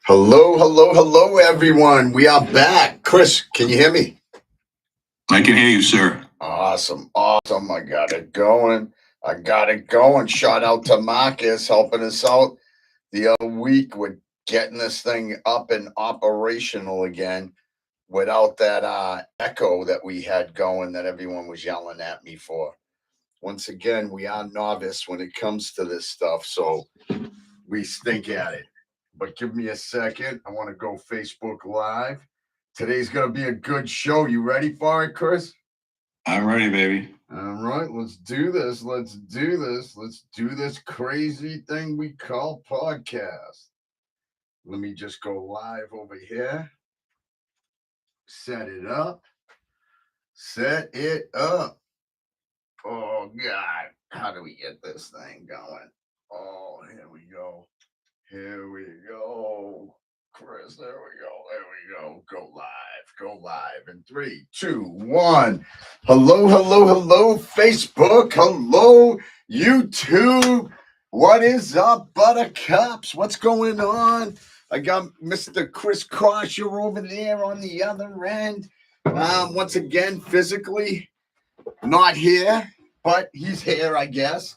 Hello, hello, hello, everyone. We are back. Chris, can you hear me? I can hear you, sir. Awesome, awesome. I got it going. I got it going. Shout out to Marcus helping us out the other week with getting this thing up and operational again without that echo that we had going that everyone was yelling at me for. Once again, we are novice when it comes to this stuff, so we stink at it. But give me a second. I want to go Facebook Live. Today's going to be a good show. You ready for it, Chris? I'm ready, baby. All right, let's do this. Let's do this. Let's do this crazy thing we call podcast. Let me just go live over here. Set it up. Set it up. Oh, God. How do we get this thing going? Oh, here we go. Here we go. Chris, there we go. There we go. Go live. Go live in 3, 2, 1. Hello, hello, hello, Facebook. Hello, YouTube. What is up, buttercups? What's going on? I got Mr. Chris Kosher over there on the other end. Once again, physically not here, but he's here, I guess.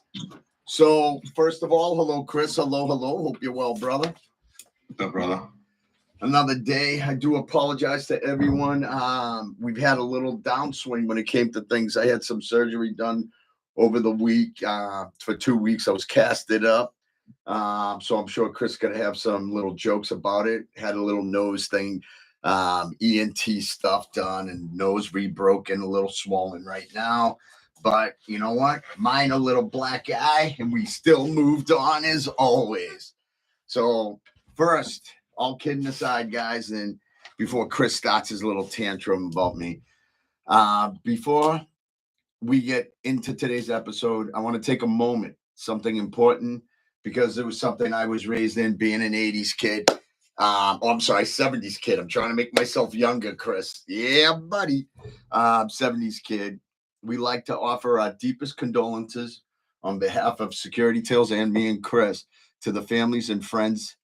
So, first of all, hello, Chris. Hello, hello. Hope you're well, brother. What's up, brother? Another day. I do apologize to everyone. We've had a little downswing when it came to things. I had some surgery done over the week. For 2 weeks, I was casted up. So I'm sure Chris going to have some little jokes about it. Had a little nose thing, ENT stuff done, and nose rebroken, a little swollen right now. But you know what? Mine a little black eye, and we still moved on as always. So first, all kidding aside, guys, and before Chris starts his little tantrum about me, before we get into today's episode, I want to take a moment, something important, because it was something I was raised in, being an 80s kid. I'm sorry, 70s kid. I'm trying to make myself younger, Chris. Yeah, buddy. 70s kid. We like to offer our deepest condolences on behalf of SecurityTales and me and Chris to the families and friends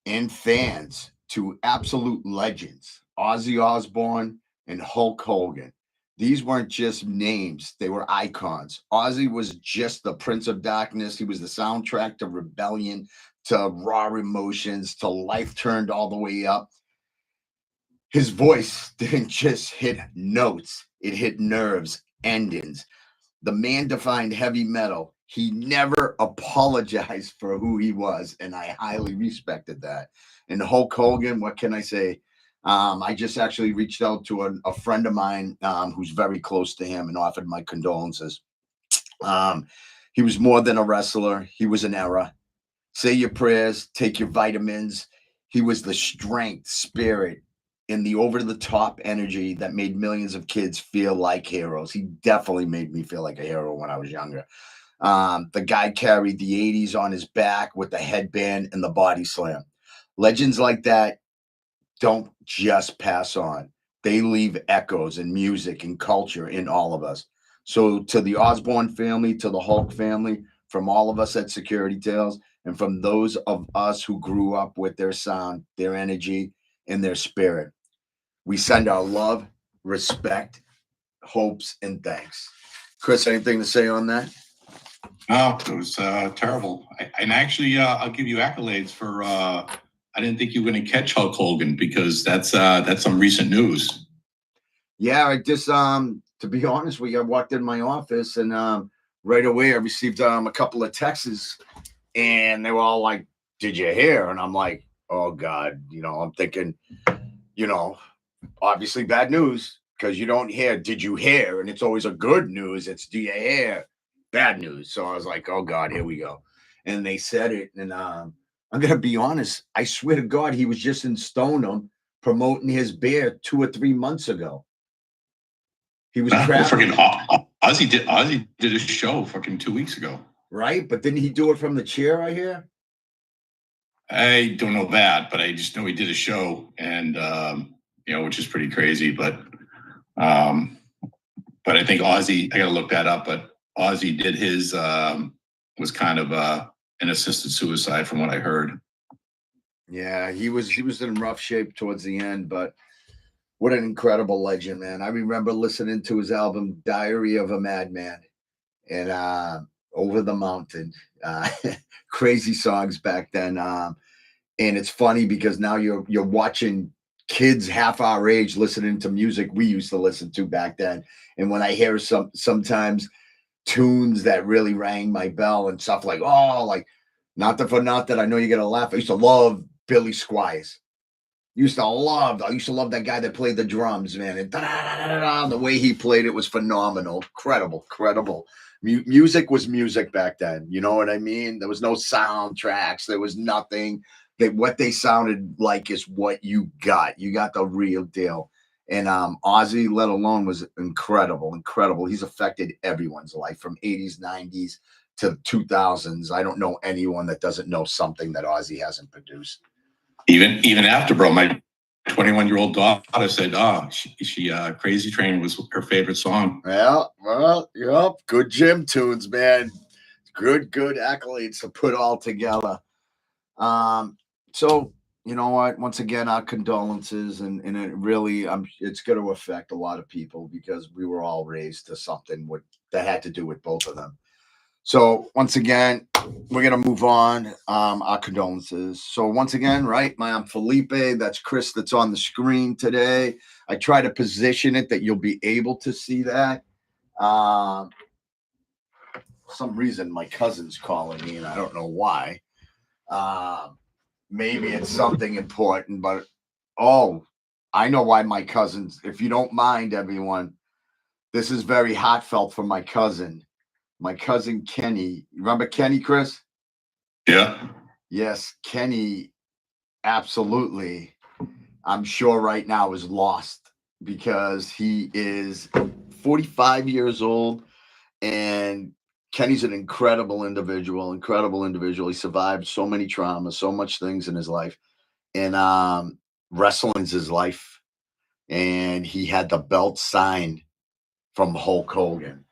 and fans to absolute legends, Ozzy Osbourne and Hulk Hogan. These weren't just names, they were icons. Ozzy was just the Prince of Darkness. He was the soundtrack to rebellion, to raw emotions, to life turned all the way up. His voice didn't just hit notes, it hit nerves, endings. The man defined heavy metal. He never apologized for who he was, and I highly respected that. And Hulk Hogan, what can I say? I just actually reached out to a friend of mine who's very close to him and offered my condolences. He was more than a wrestler. He was an era. Say your prayers, take your vitamins. He was the strength, spirit, and the over-the-top energy that made millions of kids feel like heroes. He definitely made me feel like a hero when I was younger. The guy carried the 80s on his back with the headband and the body slam. Legends like that don't just pass on. They leave echoes in music and culture in all of us. So to the Osborne family, to the Hulk family, from all of us at Security Tales, and from those of us who grew up with their sound, their energy, and their spirit, we send our love, respect, hopes, and thanks. Chris, anything to say on that? No, it was terrible. And actually, I'll give you accolades for. I didn't think you were going to catch Hulk Hogan because that's some recent news. Yeah, I just to be honest with you, I walked in my office and right away I received a couple of texts, and they were all like, "Did you hear?" And I'm like, "Oh God," I'm thinking, obviously bad news, because you don't hear "Did you hear?" and it's always a good news. It's "Do you hear?" Bad news. So I was like, "Oh God, here we go." And they said it, and I'm gonna be honest. I swear to God, he was just in Stoneham promoting his beer 2 or 3 months ago. He was traveling. Ozzy did a show fucking 2 weeks ago. Right, but didn't he do it from the chair? I hear. I don't know that, but I just know he did a show, and which is pretty crazy. But I think Ozzy. I got to look that up. But Ozzy did his was kind of an assisted suicide, from what I heard. Yeah, he was in rough shape towards the end, but what an incredible legend, man. I remember listening to his album Diary of a Madman and Over the Mountain. Uh, crazy songs back then. And it's funny because now you're watching kids half our age listening to music we used to listen to back then. And when I hear sometimes tunes that really rang my bell and stuff like, oh, like not that for not that I know you're gonna laugh. I used to love Billy Squires. I used to love that guy that played the drums, man. And the way he played it was phenomenal. Incredible. Music was music back then. You know what I mean? There was no soundtracks. There was nothing. That what they sounded like is what you got. You got the real deal. And Ozzy, let alone, was incredible. He's affected everyone's life from 80s, 90s to 2000s. I don't know anyone that doesn't know something that Ozzy hasn't produced. Even after, bro, my 21-year-old daughter said, "Oh, she Crazy Train was her favorite song." Yeah, well, yep. Good gym tunes, man. Good accolades to put all together. So you know what? Once again, our condolences, and it really, it's going to affect a lot of people because we were all raised to something that had to do with both of them. So once again, we're gonna move on. Our condolences. So once again, right, I'm Felipe. That's Chris. That's on the screen today. I try to position it that you'll be able to see that. For some reason, my cousin's calling me, and I don't know why. Maybe it's something important, but oh, I know why my cousins. If you don't mind, everyone, this is very heartfelt for my cousin. My cousin Kenny. Remember Kenny, Chris? Yeah. Yes, Kenny, absolutely. I'm sure right now is lost because he is 45 years old and Kenny's an incredible individual. He survived so many traumas, so much things in his life. And wrestling's his life. And he had the belt signed from Hulk Hogan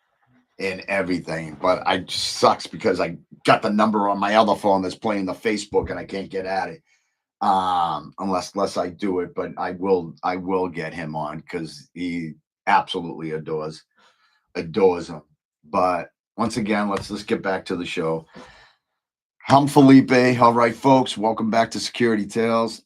and everything. But I just sucks because I got the number on my other phone that's playing the Facebook and I can't get at it. Unless I do it, but I will get him on because he absolutely adores him. But once again, let's get back to the show. I'm Felipe. All right, folks, welcome back to SecurityTales,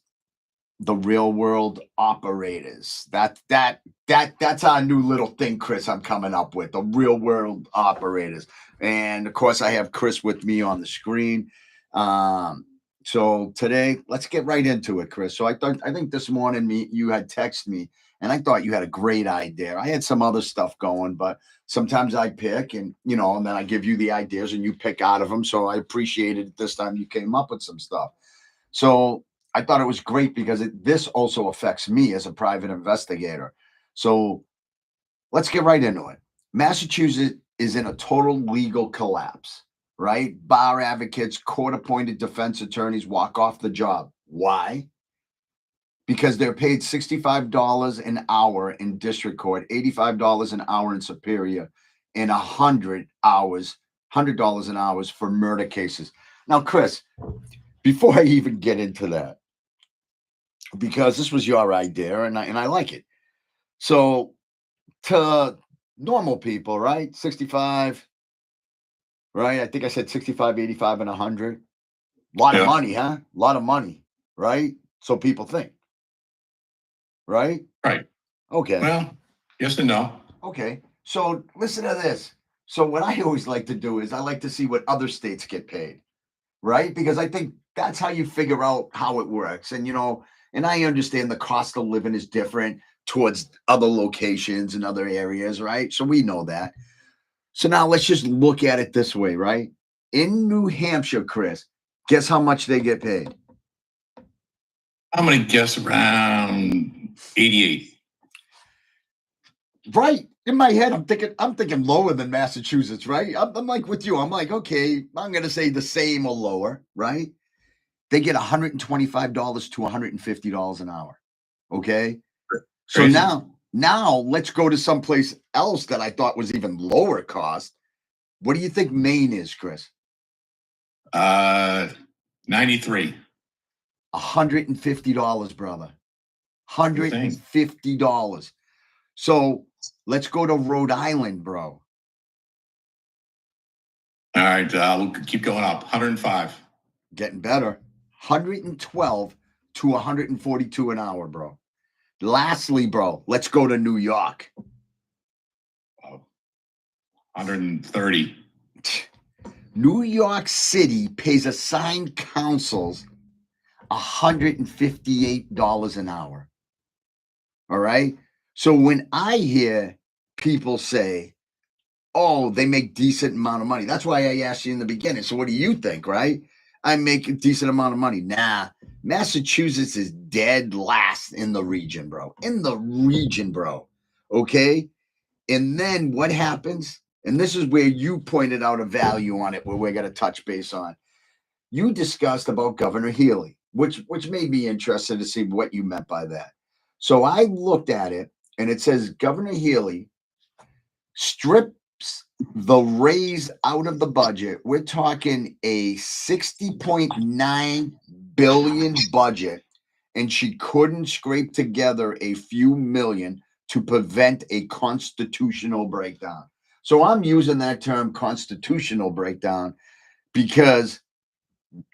the real world operators. That's our new little thing, Chris. I'm coming up with the real world operators, and of course, I have Chris with me on the screen. So today, let's get right into it, Chris. So I think this morning you had texted me, and I thought you had a great idea. I had some other stuff going, but sometimes I pick, and and then I give you the ideas, and you pick out of them. So I appreciated it this time. You came up with some stuff. So I thought it was great because this also affects me as a private investigator. So let's get right into it. Massachusetts is in a total legal collapse, right? Bar advocates, court appointed defense attorneys walk off the job. Why? Because they're paid $65 an hour in district court, $85 an hour in superior, and $100 an hour for murder cases. Now, Chris, before I even get into that, because this was your idea and I like it. So to normal people, right? 65, right? I think I said 65, 85, and 100. A lot of money, huh? A lot of money, right? So people think, right? Right. Okay. Well, yes and no. Okay. So listen to this. So what I always like to do is I like to see what other states get paid, right? Because I think that's how you figure out how it works. And and I understand the cost of living is different towards other locations and other areas, right? So we know that. So now let's just look at it this way, right? In New Hampshire, Chris, guess how much they get paid? I'm going to guess around 88. Right. In my head, I'm thinking lower than Massachusetts, right? I'm like with you. I'm like, okay, I'm going to say the same or lower, right? They get $125 to $150 an hour. Okay. So Crazy. now let's go to someplace else that I thought was even lower cost. What do you think Maine is, Chris? 93. $150, brother. thing. $150. So let's go to Rhode Island, bro. All right, we'll keep going up. 105. Getting better. 112 to 142 an hour, bro. Lastly, bro, let's go to New York. 130. New York City pays assigned counsels $158 an hour. All right. So when I hear people say, oh, they make decent amount of money. That's why I asked you in the beginning. So what do you think, right? I make a decent amount of money. Nah, Massachusetts is dead last in the region, bro. In the region, bro. Okay. And then what happens? And this is where you pointed out a value on it, where we're going to touch base on. You discussed about Governor Healy, which made me interested to see what you meant by that. So I looked at it, and it says Governor Healy strips the raise out of the budget. We're talking a $60.9 billion budget, and she couldn't scrape together a few million to prevent a constitutional breakdown. So I'm using that term constitutional breakdown because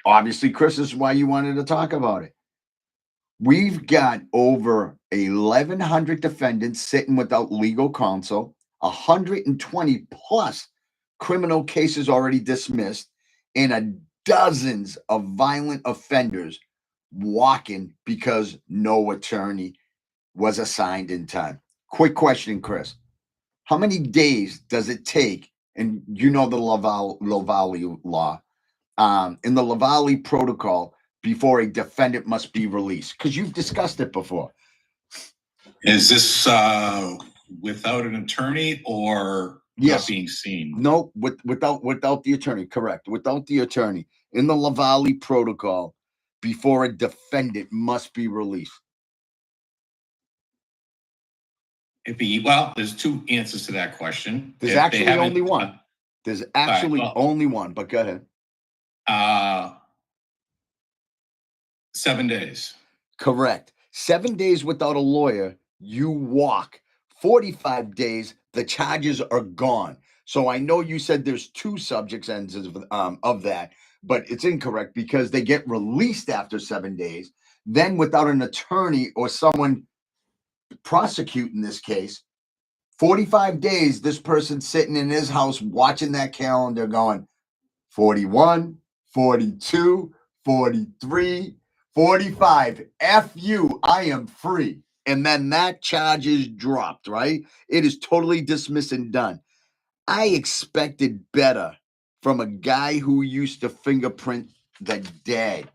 obviously, Chris, this is why you wanted to talk about it. We've got over 1,100 defendants sitting without legal counsel, 120 plus criminal cases already dismissed, and dozens of violent offenders walking because no attorney was assigned in time. Quick question, Chris. How many days does it take? And you know the Lavallee law, in the Lavallee protocol, before a defendant must be released? Because you've discussed it before. Is this without an attorney or Yes. not being seen? No, without the attorney. Correct. Without the attorney. In the Lavallee protocol, before a defendant must be released. Well, there's two answers to that question. There's actually only one. There's actually only one, but go ahead. 7 days. Correct. 7 days without a lawyer, you walk. 45 days, the charges are gone. So I know you said there's two subject ends of that, but it's incorrect because they get released after 7 days. Then without an attorney or someone prosecuting this case, 45 days, this person's sitting in his house watching that calendar going 41, 42, 43, 45. F you, I am free. And then that charge is dropped, right? It is totally dismissed and done. I expected better from a guy who used to fingerprint the dead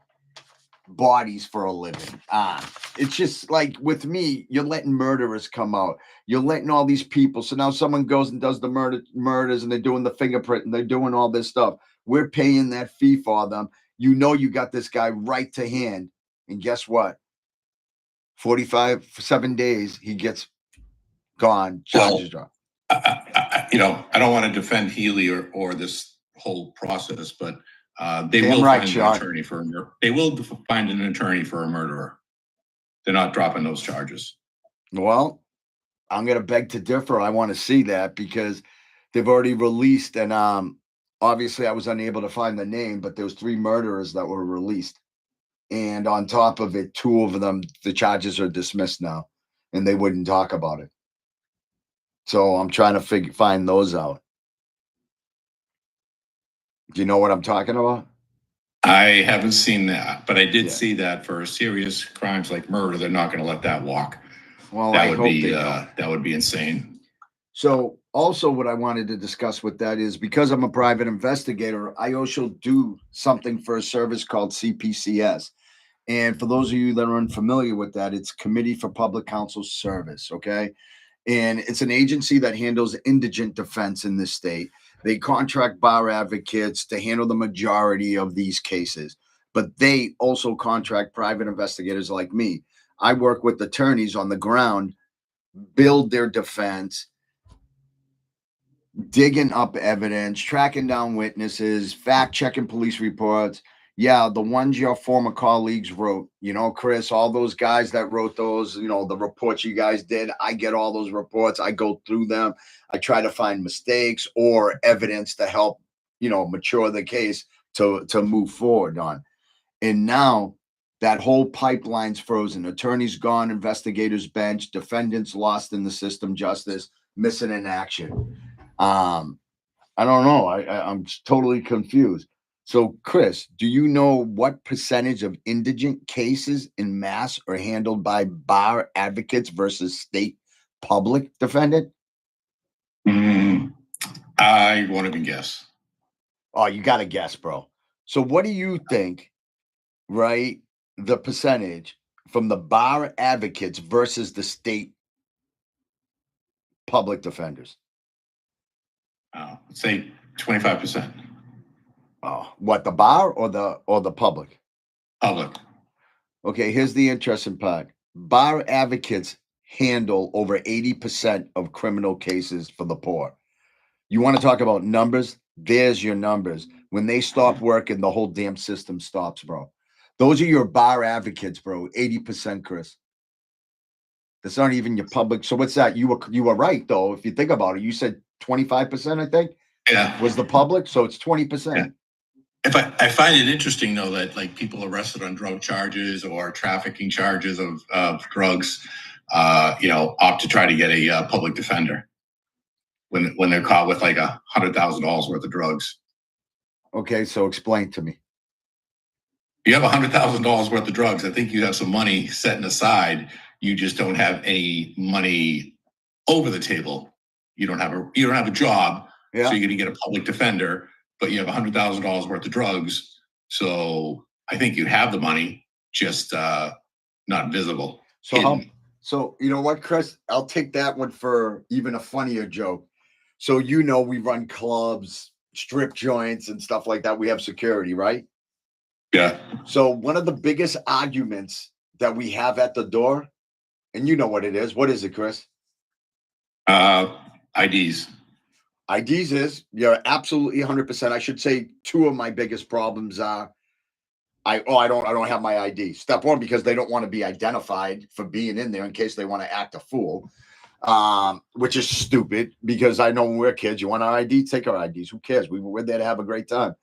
bodies for a living. It's just like with me, you're letting murderers come out. You're letting all these people. So now someone goes and does the murders and they're doing the fingerprint and they're doing all this stuff. We're paying that fee for them. You know, you got this guy right to hand. And guess what? 45 for 7 days, he gets gone. Charges dropped. I don't want to defend Healy or this whole process, but they will find an attorney for a murder. They will find an attorney for a murderer. They're not dropping those charges. Well, I'm going to beg to differ. I want to see that because they've already released, and obviously I was unable to find the name, but there was 3 murderers that were released. And on top of it, 2 of them, the charges are dismissed now, and they wouldn't talk about it. So I'm trying to find those out. Do you know what I'm talking about? I haven't seen that, but I did see that for serious crimes like murder, they're not going to let that walk. Well, that would be insane. So also what I wanted to discuss with that is because I'm a private investigator, I also do something for a service called CPCS. And for those of you that are unfamiliar with that, it's Committee for Public Counsel Service, okay? And it's an agency that handles indigent defense in this state. They contract bar advocates to handle the majority of these cases, but they also contract private investigators like me. I work with attorneys on the ground, build their defense, digging up evidence, tracking down witnesses, fact-checking police reports, Yeah, the ones your former colleagues wrote, you know, Chris, all those guys that wrote those, you know, the reports you guys did, I get all those reports. I go through them. I try to find mistakes or evidence to help, you know, mature the case to move forward on. And now that whole pipeline's frozen. Attorneys gone, investigators benched, defendants lost in the system, justice missing in action. I don't know. I'm totally confused. So, Chris, do you know what percentage of indigent cases in mass are handled by bar advocates versus state public defendant? Mm, I won't even guess. Oh, you got to guess, bro. So, what do you think, right? The percentage from the bar advocates versus the state public defenders? Let's say 25% Oh, what, the bar or the public? public. Okay, here's the interesting part. Bar advocates handle over 80% of criminal cases for the poor. You want to talk about numbers? There's your numbers. When they stop working, the whole damn system stops, bro. Those are your bar advocates, bro. 80%, Chris. That's not even your public. So what's that? You were right though. If you think about it, you said 25%, I think, Yeah. was the public. So it's 20%. Yeah. I find it interesting though that like people arrested on drug charges or trafficking charges of drugs, opt to try to get a public defender when they're caught with like $100,000 worth of drugs. Okay, so explain to me. You have $100,000 worth of drugs. I think you have some money setting aside. You just don't have any money over the table. You don't have a job, Yeah. so you're going to get a public defender. But you have $100,000 worth of drugs. So I think you have the money, just not visible. So you know what, Chris? I'll take that one for even a funnier joke. So you know we run clubs, strip joints, and stuff like that. We have security, right? Yeah. So one of the biggest arguments that we have at the door, and you know what it is. What is it, Chris? IDs. IDs is, you're absolutely 100%. I should say two of my biggest problems are I don't have my ID. Step one, because they don't want to be identified for being in there in case they want to act a fool, which is stupid because I know when we're kids, you want our ID, take our IDs. Who cares? We're there to have a great time.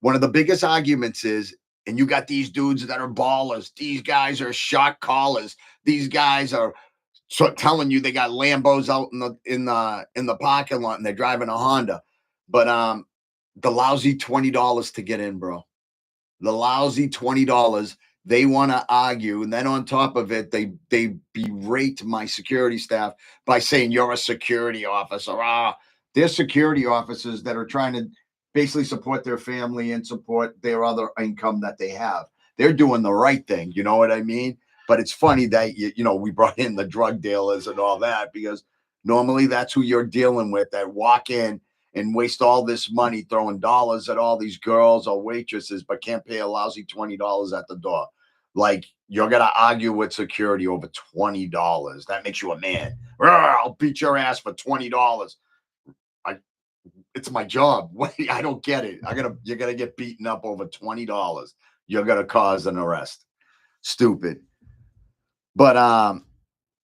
One of the biggest arguments is, and you got these dudes that are ballers. These guys are shot callers. These guys are telling you they got Lambos out in the parking lot and they're driving a Honda, but the lousy $20 to get in, bro. The lousy $20. They want to argue, and then on top of it, they berate my security staff by saying you're a security officer. They're security officers that are trying to basically support their family and support their other income that they have. They're doing the right thing. You know what I mean? But it's funny that we brought in the drug dealers and all that, because normally that's who you're dealing with, that walk in and waste all this money throwing dollars at all these girls or waitresses, but can't pay a lousy $20 at the door. Like, you're going to argue with security over $20. That makes you a man. I'll beat your ass for $20. It's my job. I don't get it. You're going to get beaten up over $20. You're going to cause an arrest. Stupid. But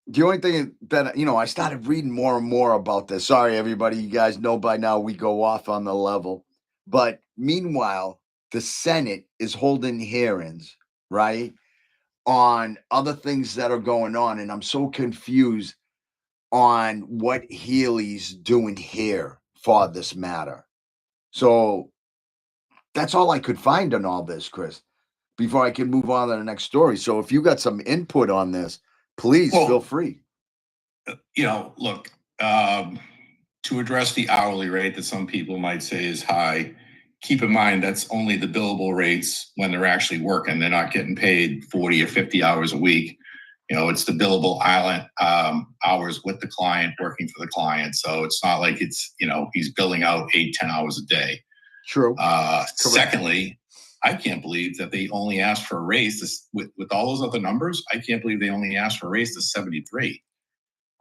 the only thing that, I started reading more and more about this. Sorry, everybody. You guys know by now we go off on the level. But meanwhile, the Senate is holding hearings, right, on other things that are going on. And I'm so confused on what Healy's doing here for this matter. So that's all I could find on all this, Chris, before I can move on to the next story. So if you got some input on this, please feel free. Look, to address the hourly rate that some people might say is high, keep in mind that's only the billable rates when they're actually working. They're not getting paid 40 or 50 hours a week. It's the billable hours with the client, working for the client. So it's not like it's, he's billing out 8-10 hours a day. True. Secondly, I can't believe that they only asked for a raise with all those other numbers. I can't believe they only asked for a raise to 73.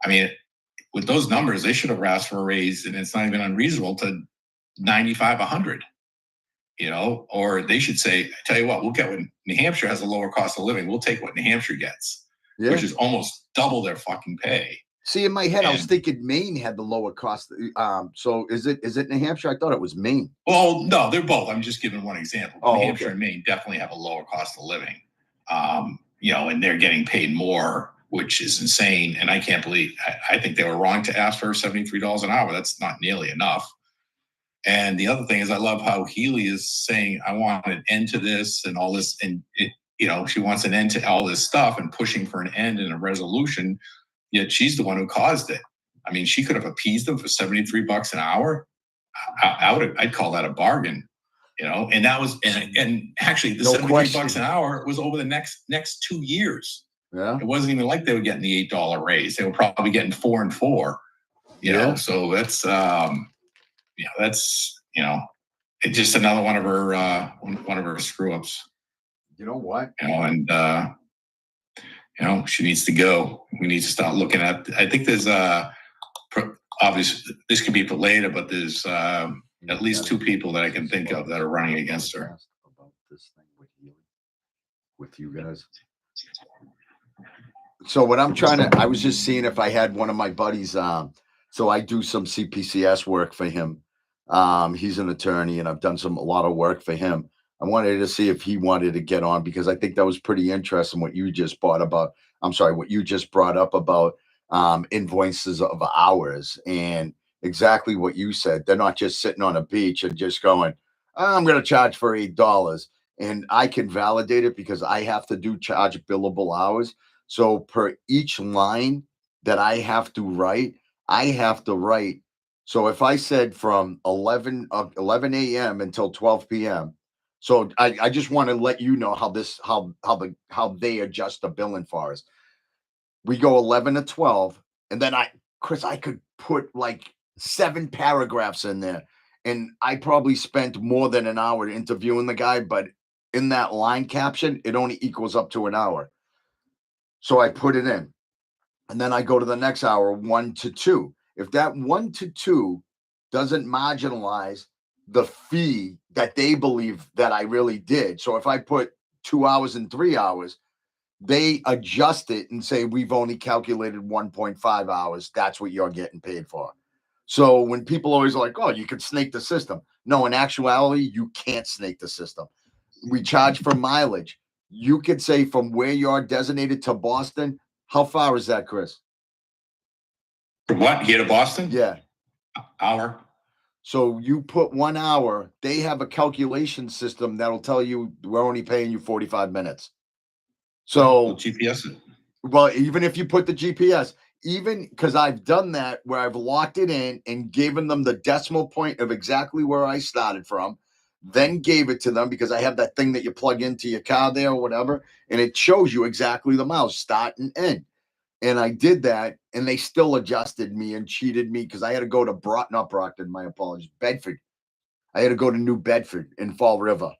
I mean, with those numbers, they should have asked for a raise, and it's not even unreasonable, to 95, 100. you know, or they should say, tell you what, we'll get what New Hampshire has a lower cost of living. We'll take what New Hampshire gets, which is almost double their fucking pay. See, in my head, I was thinking Maine had the lower cost. So is it New Hampshire? I thought it was Maine. Well, no, they're both. I'm just giving one example. New Hampshire and Maine definitely have a lower cost of living. You know, and they're getting paid more, which is insane. And I can't believe, I think they were wrong to ask for $73 an hour. That's not nearly enough. And the other thing is, I love how Healy is saying, I want an end to this and all this. And, you know, she wants an end to all this stuff and pushing for an end and a resolution. Yet she's the one who caused it. I mean, she could have appeased them for $73 an hour. I'd call that a bargain, you know. And that was, and actually, the $73 an hour was over the next 2 years. Yeah, it wasn't even like they were getting the $8 raise. They were probably getting 4 and 4. You know, so that's you know, that's, you know, it's just another one of her screw ups. You know what? You know, and you know, she needs to go. We need to start looking at, I think there's obviously this could be for later, but there's at least 2 people that I can think of that are running against her. About this thing with you guys. So what I'm trying to, I was just seeing if I had one of my buddies. So I do some CPCS work for him. He's an attorney, and I've done a lot of work for him. I wanted to see if he wanted to get on, because I think that was pretty interesting what you just brought about. I'm sorry, what you just brought up about invoices of hours, and exactly what you said. They're not just sitting on a beach and just going, I'm going to charge for $8. And I can validate it because I have to charge billable hours. So per each line that I have to write, so if I said from 11 a.m. until 12 p.m. So I just want to let you know how they adjust the billing for us. We go 11 to 12, and then Chris, I could put like 7 paragraphs in there, and I probably spent more than an hour interviewing the guy, but in that line caption, it only equals up to an hour. So I put it in, and then I go to the next hour, 1 to 2. If that 1 to 2 doesn't marginalize the fee that they believe that I really did. So if I put 2 hours and 3 hours, they adjust it and say, we've only calculated 1.5 hours. That's what you're getting paid for. So when people always are like, oh, you could snake the system. No, in actuality, you can't snake the system. We charge for mileage. You could say from where you're designated to Boston. How far is that, Chris? From what? Here to Boston? Yeah. Hour. So you put 1 hour, they have a calculation system that'll tell you we're only paying you 45 minutes. So GPS it. Well, even if you put the GPS, even because I've done that where I've locked it in and given them the decimal point of exactly where I started from, then gave it to them because I have that thing that you plug into your car there or whatever, and it shows you exactly the miles, start and end. And I did that, and they still adjusted me and cheated me because I had to go to Bedford. I had to go to New Bedford in Fall River.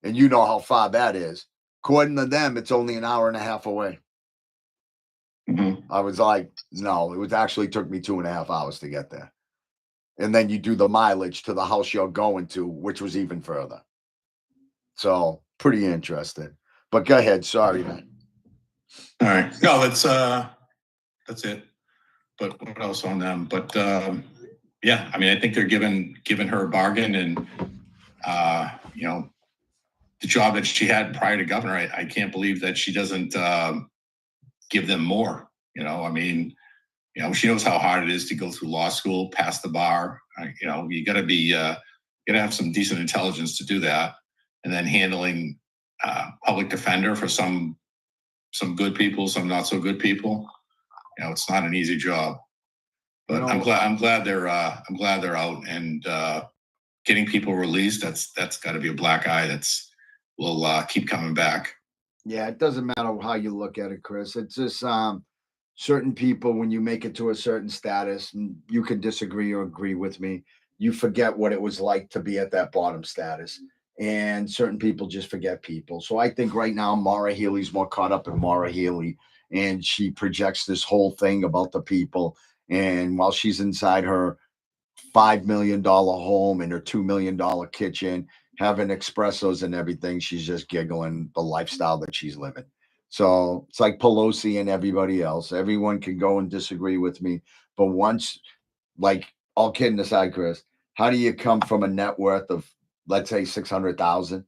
And you know how far that is. According to them, it's only an hour and a half away. Mm-hmm. I was like, no, it actually took me 2.5 hours to get there. And then you do the mileage to the house you're going to, which was even further. So pretty interesting. But go ahead. Sorry, man. All right. No, that's it. But what else on them? But yeah, I mean, I think they're giving her a bargain, and you know, the job that she had prior to governor, I can't believe that she doesn't give them more. You know, I mean, you know, she knows how hard it is to go through law school, pass the bar. You know, you got to have some decent intelligence to do that, and then handling public defender for some good people, some not so good people. You know, it's not an easy job. But I'm glad they're out and getting people released. That's got to be a black eye. Will keep coming back. Yeah, it doesn't matter how you look at it, Chris. It's just certain people, when you make it to a certain status, and you can disagree or agree with me, you forget what it was like to be at that bottom status. And certain people just forget people. So I think right now Maura Healey's more caught up in Maura Healey, and she projects this whole thing about the people. And while she's inside her $5 million home and her $2 million kitchen, having espressos and everything. She's just giggling the lifestyle that she's living. So it's like Pelosi and everybody else. Everyone can go and disagree with me, but once, like, all kidding aside, Chris, how do you come from a net worth of, let's say, 600,000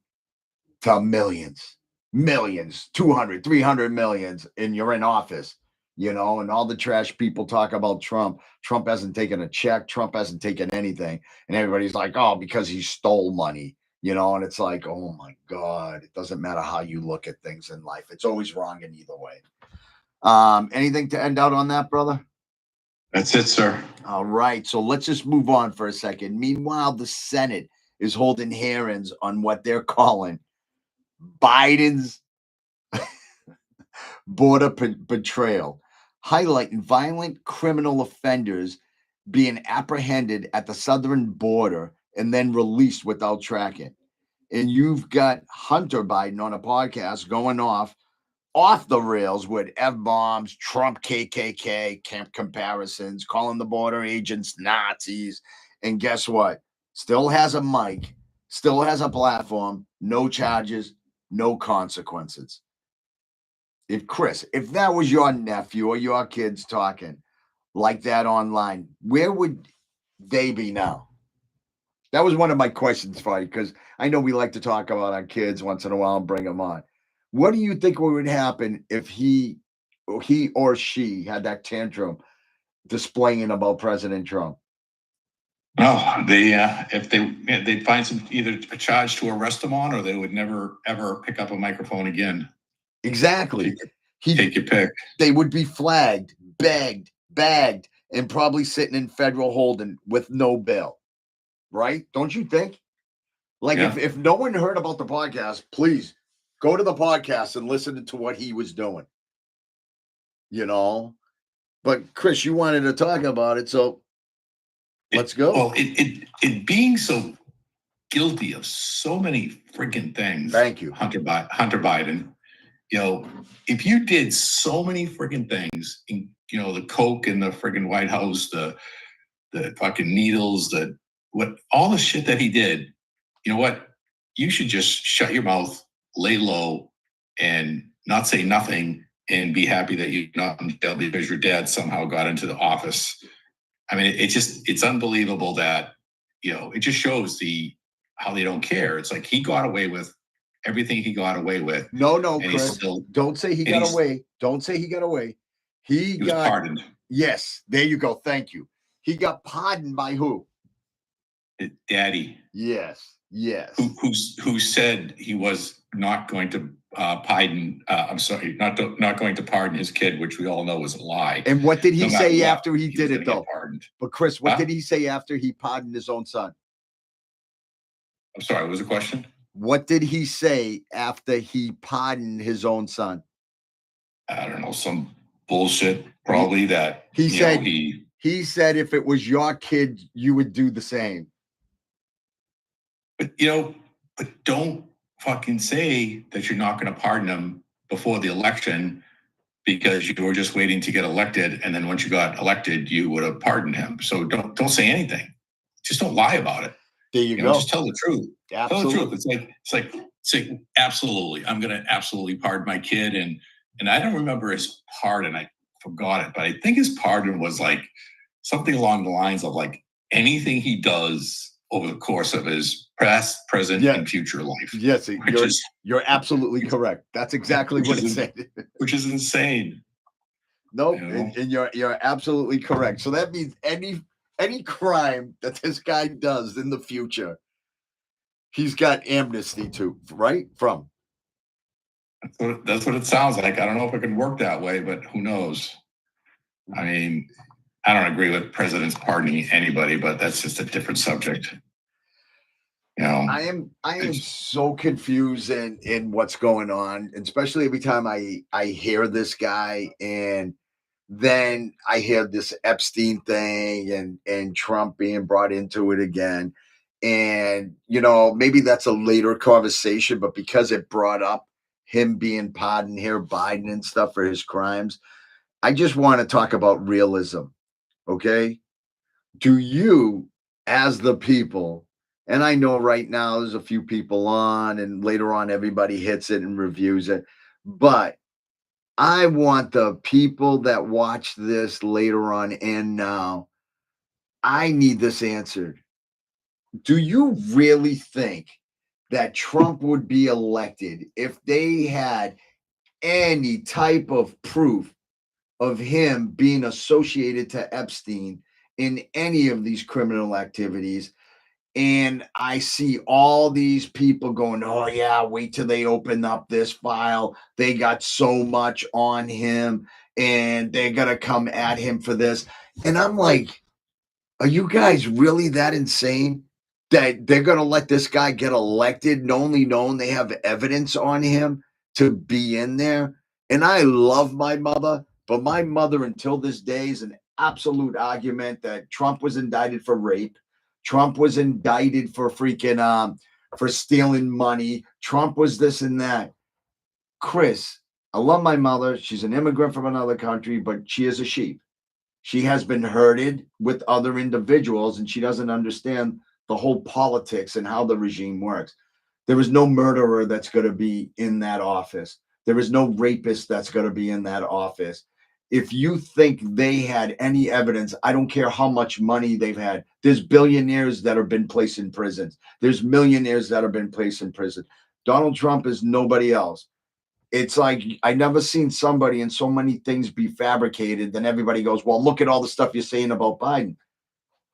to millions, 200, 300 millions, and you're in office, and all the trash people talk about Trump. Trump hasn't taken a check. Trump hasn't taken anything. And everybody's like, oh, because he stole money, and it's like, oh my God, it doesn't matter how you look at things in life. It's always wrong in either way. Anything to end out on that, brother? That's it, sir. All right. So let's just move on for a second. Meanwhile, the Senate is holding hearings on what they're calling Biden's border betrayal, highlighting violent criminal offenders being apprehended at the southern border and then released without tracking. And you've got Hunter Biden on a podcast going off the rails with F-bombs, Trump KKK camp comparisons, calling the border agents Nazis. And guess what? Still has a mic, still has a platform, no charges, no consequences. If that was your nephew or your kids talking like that online, where would they be now? That was one of my questions for you, because I know we like to talk about our kids once in a while and bring them on. What do you think would happen if he or she had that tantrum displaying about President Trump? Oh, they'd find some, either a charge to arrest him on, or they would never ever pick up a microphone again. Exactly. Take your pick. They would be flagged, bagged, and probably sitting in federal holding with no bail. Right? Don't you think? Like, Yeah. if no one heard about the podcast, please go to the podcast and listen to what he was doing. But Chris, you wanted to talk about it, so let's go. Well, it being so guilty of so many freaking things. Thank you, Hunter Biden. If you did so many freaking things, the coke in the freaking White House, the fucking needles, all the shit that he did, you know what? You should just shut your mouth, lay low, and not say nothing, and be happy that you're not in jail because your dad somehow got into the office. I mean, it's unbelievable that, it just shows how they don't care. It's like he got away with everything he got away with. No, Chris, don't say he got away. Don't say he got away. He was got pardoned. Yes, there you go. Thank you. He got pardoned by who? Daddy. Yes. Who said he was not going to pardon? I'm sorry, not going to pardon his kid, which we all know is a lie. And what did he say after he did it, though? But Chris, what did he say after he pardoned his own son? I'm sorry, what was the question? What did he say after he pardoned his own son? I don't know, some bullshit probably that he said. He said if it was your kid, you would do the same. But don't fucking say that you're not going to pardon him before the election because you were just waiting to get elected, and then once you got elected, you would have pardoned him. So don't say anything. Just don't lie about it. There you go. Just tell the truth. Absolutely. Tell the truth. It's like say absolutely. I'm going to absolutely pardon my kid, and I don't remember his pardon. I forgot it, but I think his pardon was like something along the lines of like anything he does over the course of his past, present, and future life. Yes, you're absolutely correct. That's exactly what it said. Which is insane. No, and you're absolutely correct. So that means any crime that this guy does in the future, he's got amnesty from. That's what it sounds like. I don't know if it can work that way, but who knows? I mean, I don't agree with presidents pardoning anybody, but that's just a different subject. I am so confused in what's going on, especially every time I hear this guy, and then I hear this Epstein thing and Trump being brought into it again. And, maybe that's a later conversation, but because it brought up him being pardoned here, Biden and stuff for his crimes, I just want to talk about realism. Okay. Do you, as the people, And I know right now there's a few people on, and later on everybody hits it and reviews it. But I want the people that watch this later on and now, I need this answered. Do you really think that Trump would be elected if they had any type of proof of him being associated to Epstein in any of these criminal activities? And I see all these people going, oh, yeah, wait till they open up this file. They got so much on him and they're going to come at him for this. And I'm like, are you guys really that insane that they're going to let this guy get elected, only knowing they have evidence on him to be in there? And I love my mother, but my mother until this day is an absolute argument that Trump was indicted for rape. Trump was indicted for freaking for stealing money. Trump was this and that. Chris, I love my mother. She's an immigrant from another country, but she is a sheep. She has been herded with other individuals and she doesn't understand the whole politics and how the regime works. There is no murderer that's going to be in that office. There is no rapist that's going to be in that office. If you think they had any evidence, I don't care how much money they've had. There's billionaires that have been placed in prisons. There's millionaires that have been placed in prison. Donald Trump is nobody else. It's like I never seen somebody and so many things be fabricated. Then everybody goes, well, look at all the stuff you're saying about Biden.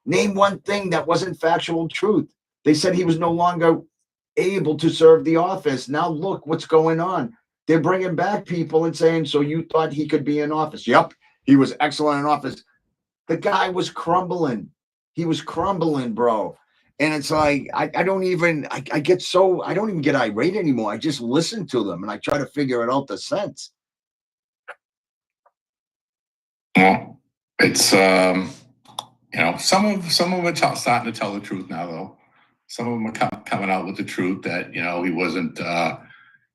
Name one thing that wasn't factual truth. They said he was no longer able to serve the office. Now look what's going on. They're bringing back people and saying, so you thought he could be in office? Yep, he was excellent in office. The guy was crumbling. He was crumbling, bro. And it's like I don't even I get so I don't even get irate anymore. I just listen to them and I try to figure it out the sense. Well, it's some of it starting to tell the truth now, though. Some of them are coming out with the truth that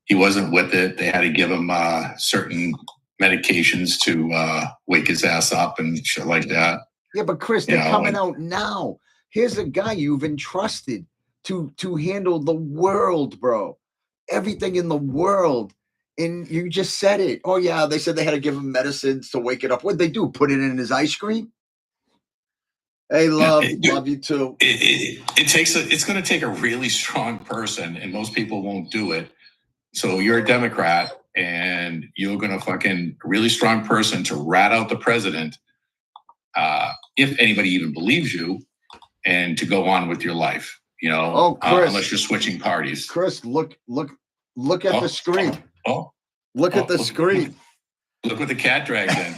he wasn't with it. They had to give him certain medications to wake his ass up and shit like that. Yeah, but Chris, they're coming out now. Here's a guy you've entrusted to handle the world, bro. Everything in the world. And you just said it. Oh, yeah, they said they had to give him medicines to wake it up. What'd they do? Put it in his ice cream? Hey, love you too. It's going to take a really strong person, and most people won't do it. So you're a Democrat, and you're going to fucking really strong person to rat out the president, if anybody even believes you, and to go on with your life, Chris, unless you're switching parties. Chris, look at the screen. Look at the screen. Look what the cat dragged in.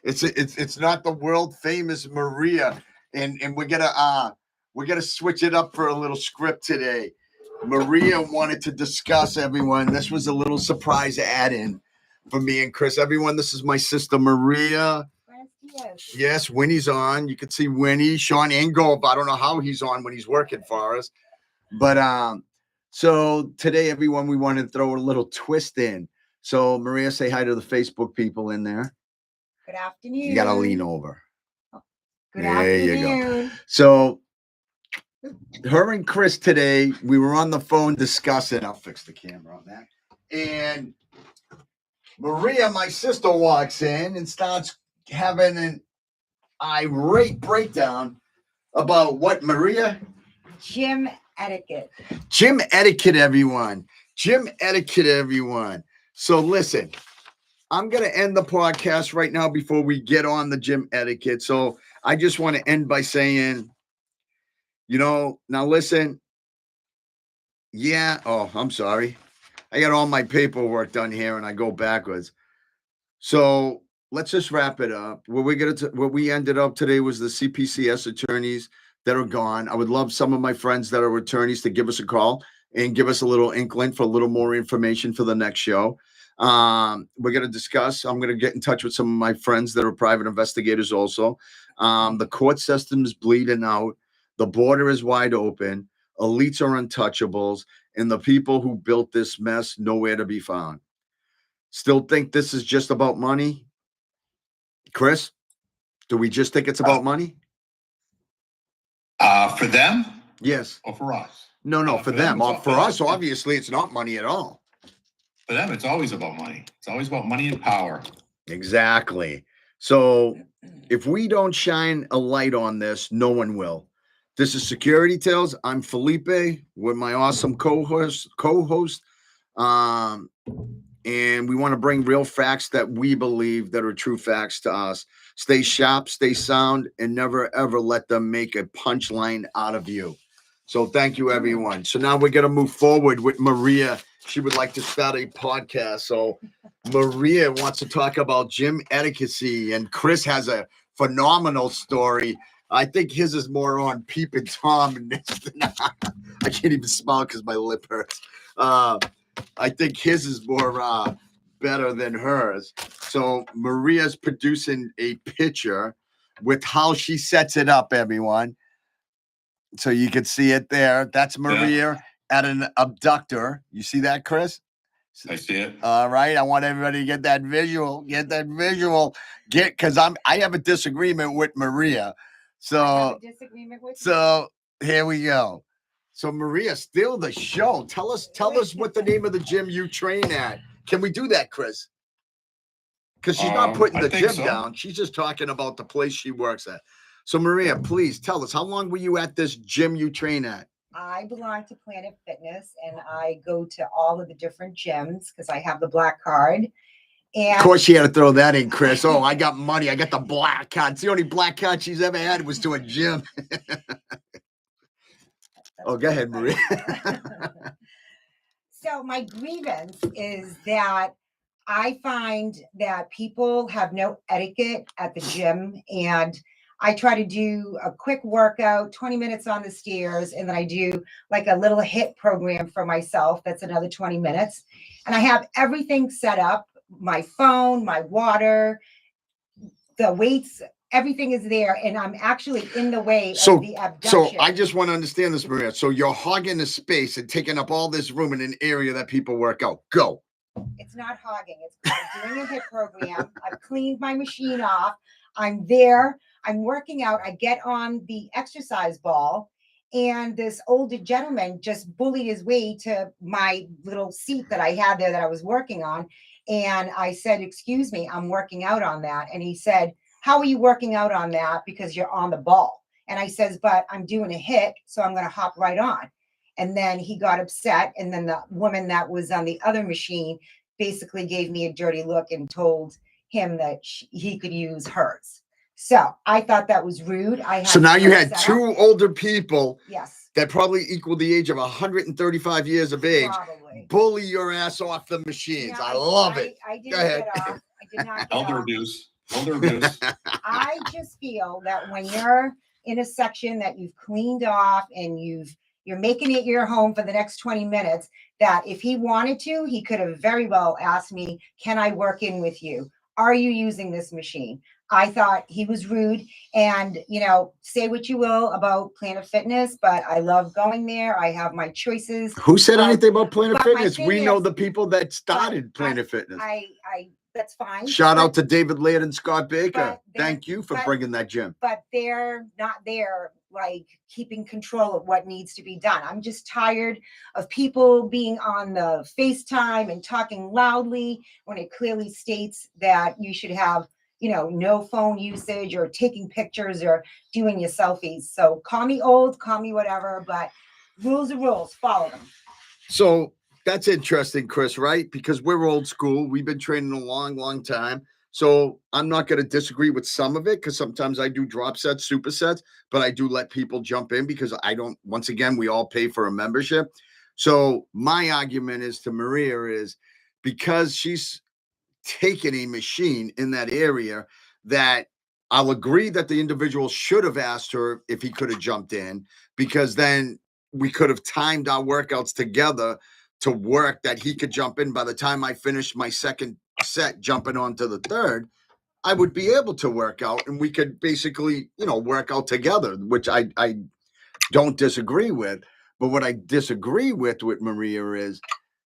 It's not the world famous Maria, and we're gonna switch it up for a little script today. Maria wanted to discuss, everyone. This was a little surprise add-in for me and Chris. Everyone, this is my sister Maria. Yes, Winnie's on. You can see Winnie, Sean Engel. I don't know how he's on when he's working for us. But so today, everyone, we wanted to throw a little twist in. So Maria, say hi to the Facebook people in there. Good afternoon. You got to lean over. Good afternoon. There you go. So her and Chris today, we were on the phone discussing. I'll fix the camera on that. And Maria, my sister, walks in and starts having an irate breakdown about what, Maria? Gym etiquette. Gym etiquette, everyone. Gym etiquette, everyone. So listen, I'm going to end the podcast right now before we get on the gym etiquette. So I just want to end by saying, now listen. Yeah. Oh, I'm sorry. I got all my paperwork done here and I go backwards. So let's just wrap it up. What we ended up today was the CPCS attorneys that are gone. I would love some of my friends that are attorneys to give us a call and give us a little inkling for a little more information for the next show. We're going to discuss. I'm going to get in touch with some of my friends that are private investigators also. The court system is bleeding out. The border is wide open. Elites are untouchables. And the people who built this mess, nowhere to be found. Still think this is just about money? Chris, do we just think it's about money? For them, Yes. or for us? No, for them. it's For us, obviously, it's not money at all. For them, it's always about money. It's always about money and power. Exactly. So if we don't shine a light on this, no one will. This is Security Tales. I'm Felipe with my awesome co-host. And we want to bring real facts that we believe that are true facts to us. Stay sharp, stay sound, and never ever let them make a punchline out of you. So thank you, everyone. So now we're going to move forward with Maria. She would like to start a podcast. So Maria wants to talk about gym etiquette, and Chris has a phenomenal story. I think his is more on Peep and Tom. And I can't even smile because my lip hurts. I think his is more better than hers. So Maria's producing a picture with how she sets it up, everyone. So you can see it there. That's Maria at an abductor. You see that, Chris? I see it. All right. I want everybody to get that visual. Because I have a disagreement with Maria. So here we go. So Maria, steal the show. Tell us what the name of the gym you train at. Can we do that, Chris? Because she's not putting the gym down. She's just talking about the place she works at. So Maria, please tell us, how long were you at this gym you train at? I belong to Planet Fitness, and I go to all of the different gyms because I have the black card. And of course, she had to throw that in, Chris. Oh, I got money. I got the black card. It's the only black card she's ever had was to a gym. Oh, go ahead, Maria. So my grievance is that I find that people have no etiquette at the gym, and I try to do a quick workout, 20 minutes on the stairs, and then I do like a little HIIT program for myself. That's another 20 minutes. And I have everything set up, my phone, my water, the weights, everything is there, and I'm actually in the way of the abduction. So I just want to understand this, Maria. So you're hogging the space and taking up all this room in an area that people work out. Go. It's not hogging. I'm doing a HIIT program. I've cleaned my machine off. I'm there. I'm working out. I get on the exercise ball, and this older gentleman just bullied his way to my little seat that I had there that I was working on. And I said, "Excuse me, I'm working out on that." And he said, "How are you working out on that? Because you're on the ball." And I says, "But I'm doing a HIIT, so I'm going to hop right on." And then he got upset. And then the woman that was on the other machine basically gave me a dirty look and told him that he could use hers. So I thought that was rude. So now you had two older people. Yes. That probably equal the age of 135 years of age. Probably. Bully your ass off the machines. I love it. I didn't Go ahead. get off. I did not get Elder off. abuse. Elder abuse. I just feel that when you're in a section that you've cleaned off and you're making it your home for the next 20 minutes, that if he wanted to, he could have very well asked me, "Can I work in with you? Are you using this machine?" I thought he was rude. And, say what you will about Planet Fitness, but I love going there. I have my choices. Who said anything about Planet but my Fitness? thing We know is- the people that started Planet Fitness. That's fine. Shout out to David Laird and Scott Baker. but Thank you for bringing that gym. But they're not there, like, keeping control of what needs to be done. I'm just tired of people being on the FaceTime and talking loudly when it clearly states that you should have, no phone usage or taking pictures or doing your selfies. So call me old, call me whatever, but rules are rules. Follow them. So that's interesting, Chris, right? Because we're old school. We've been training a long, long time. So I'm not going to disagree with some of it because sometimes I do drop sets, supersets, but I do let people jump in because once again, we all pay for a membership. So my argument is to Maria is because she's taken a machine in that area that I'll agree that the individual should have asked her if he could have jumped in, because then we could have timed our workouts together to work that he could jump in. By the time I finished my second set, jumping on to the third, I would be able to work out and we could basically, work out together, which I don't disagree with. But what I disagree with Maria is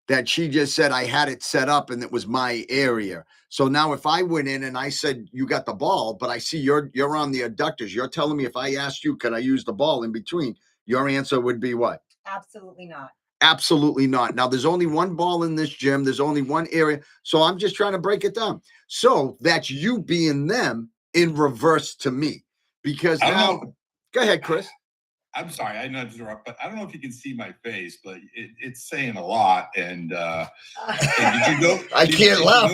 that she just said I had it set up and it was my area. So now if I went in and I said, you got the ball, but I see you're on the adductors, you're telling me if I asked you, could I use the ball in between? Your answer would be what? Absolutely not. Absolutely not. Now, there's only one ball in this gym. There's only one area. So I'm just trying to break it down. So that's you being them in reverse to me. Because I don't now, know. go ahead, Chris. I'm sorry, I know to interrupt, but I don't know if you can see my face, but it's saying a lot. And did you know? I can't laugh.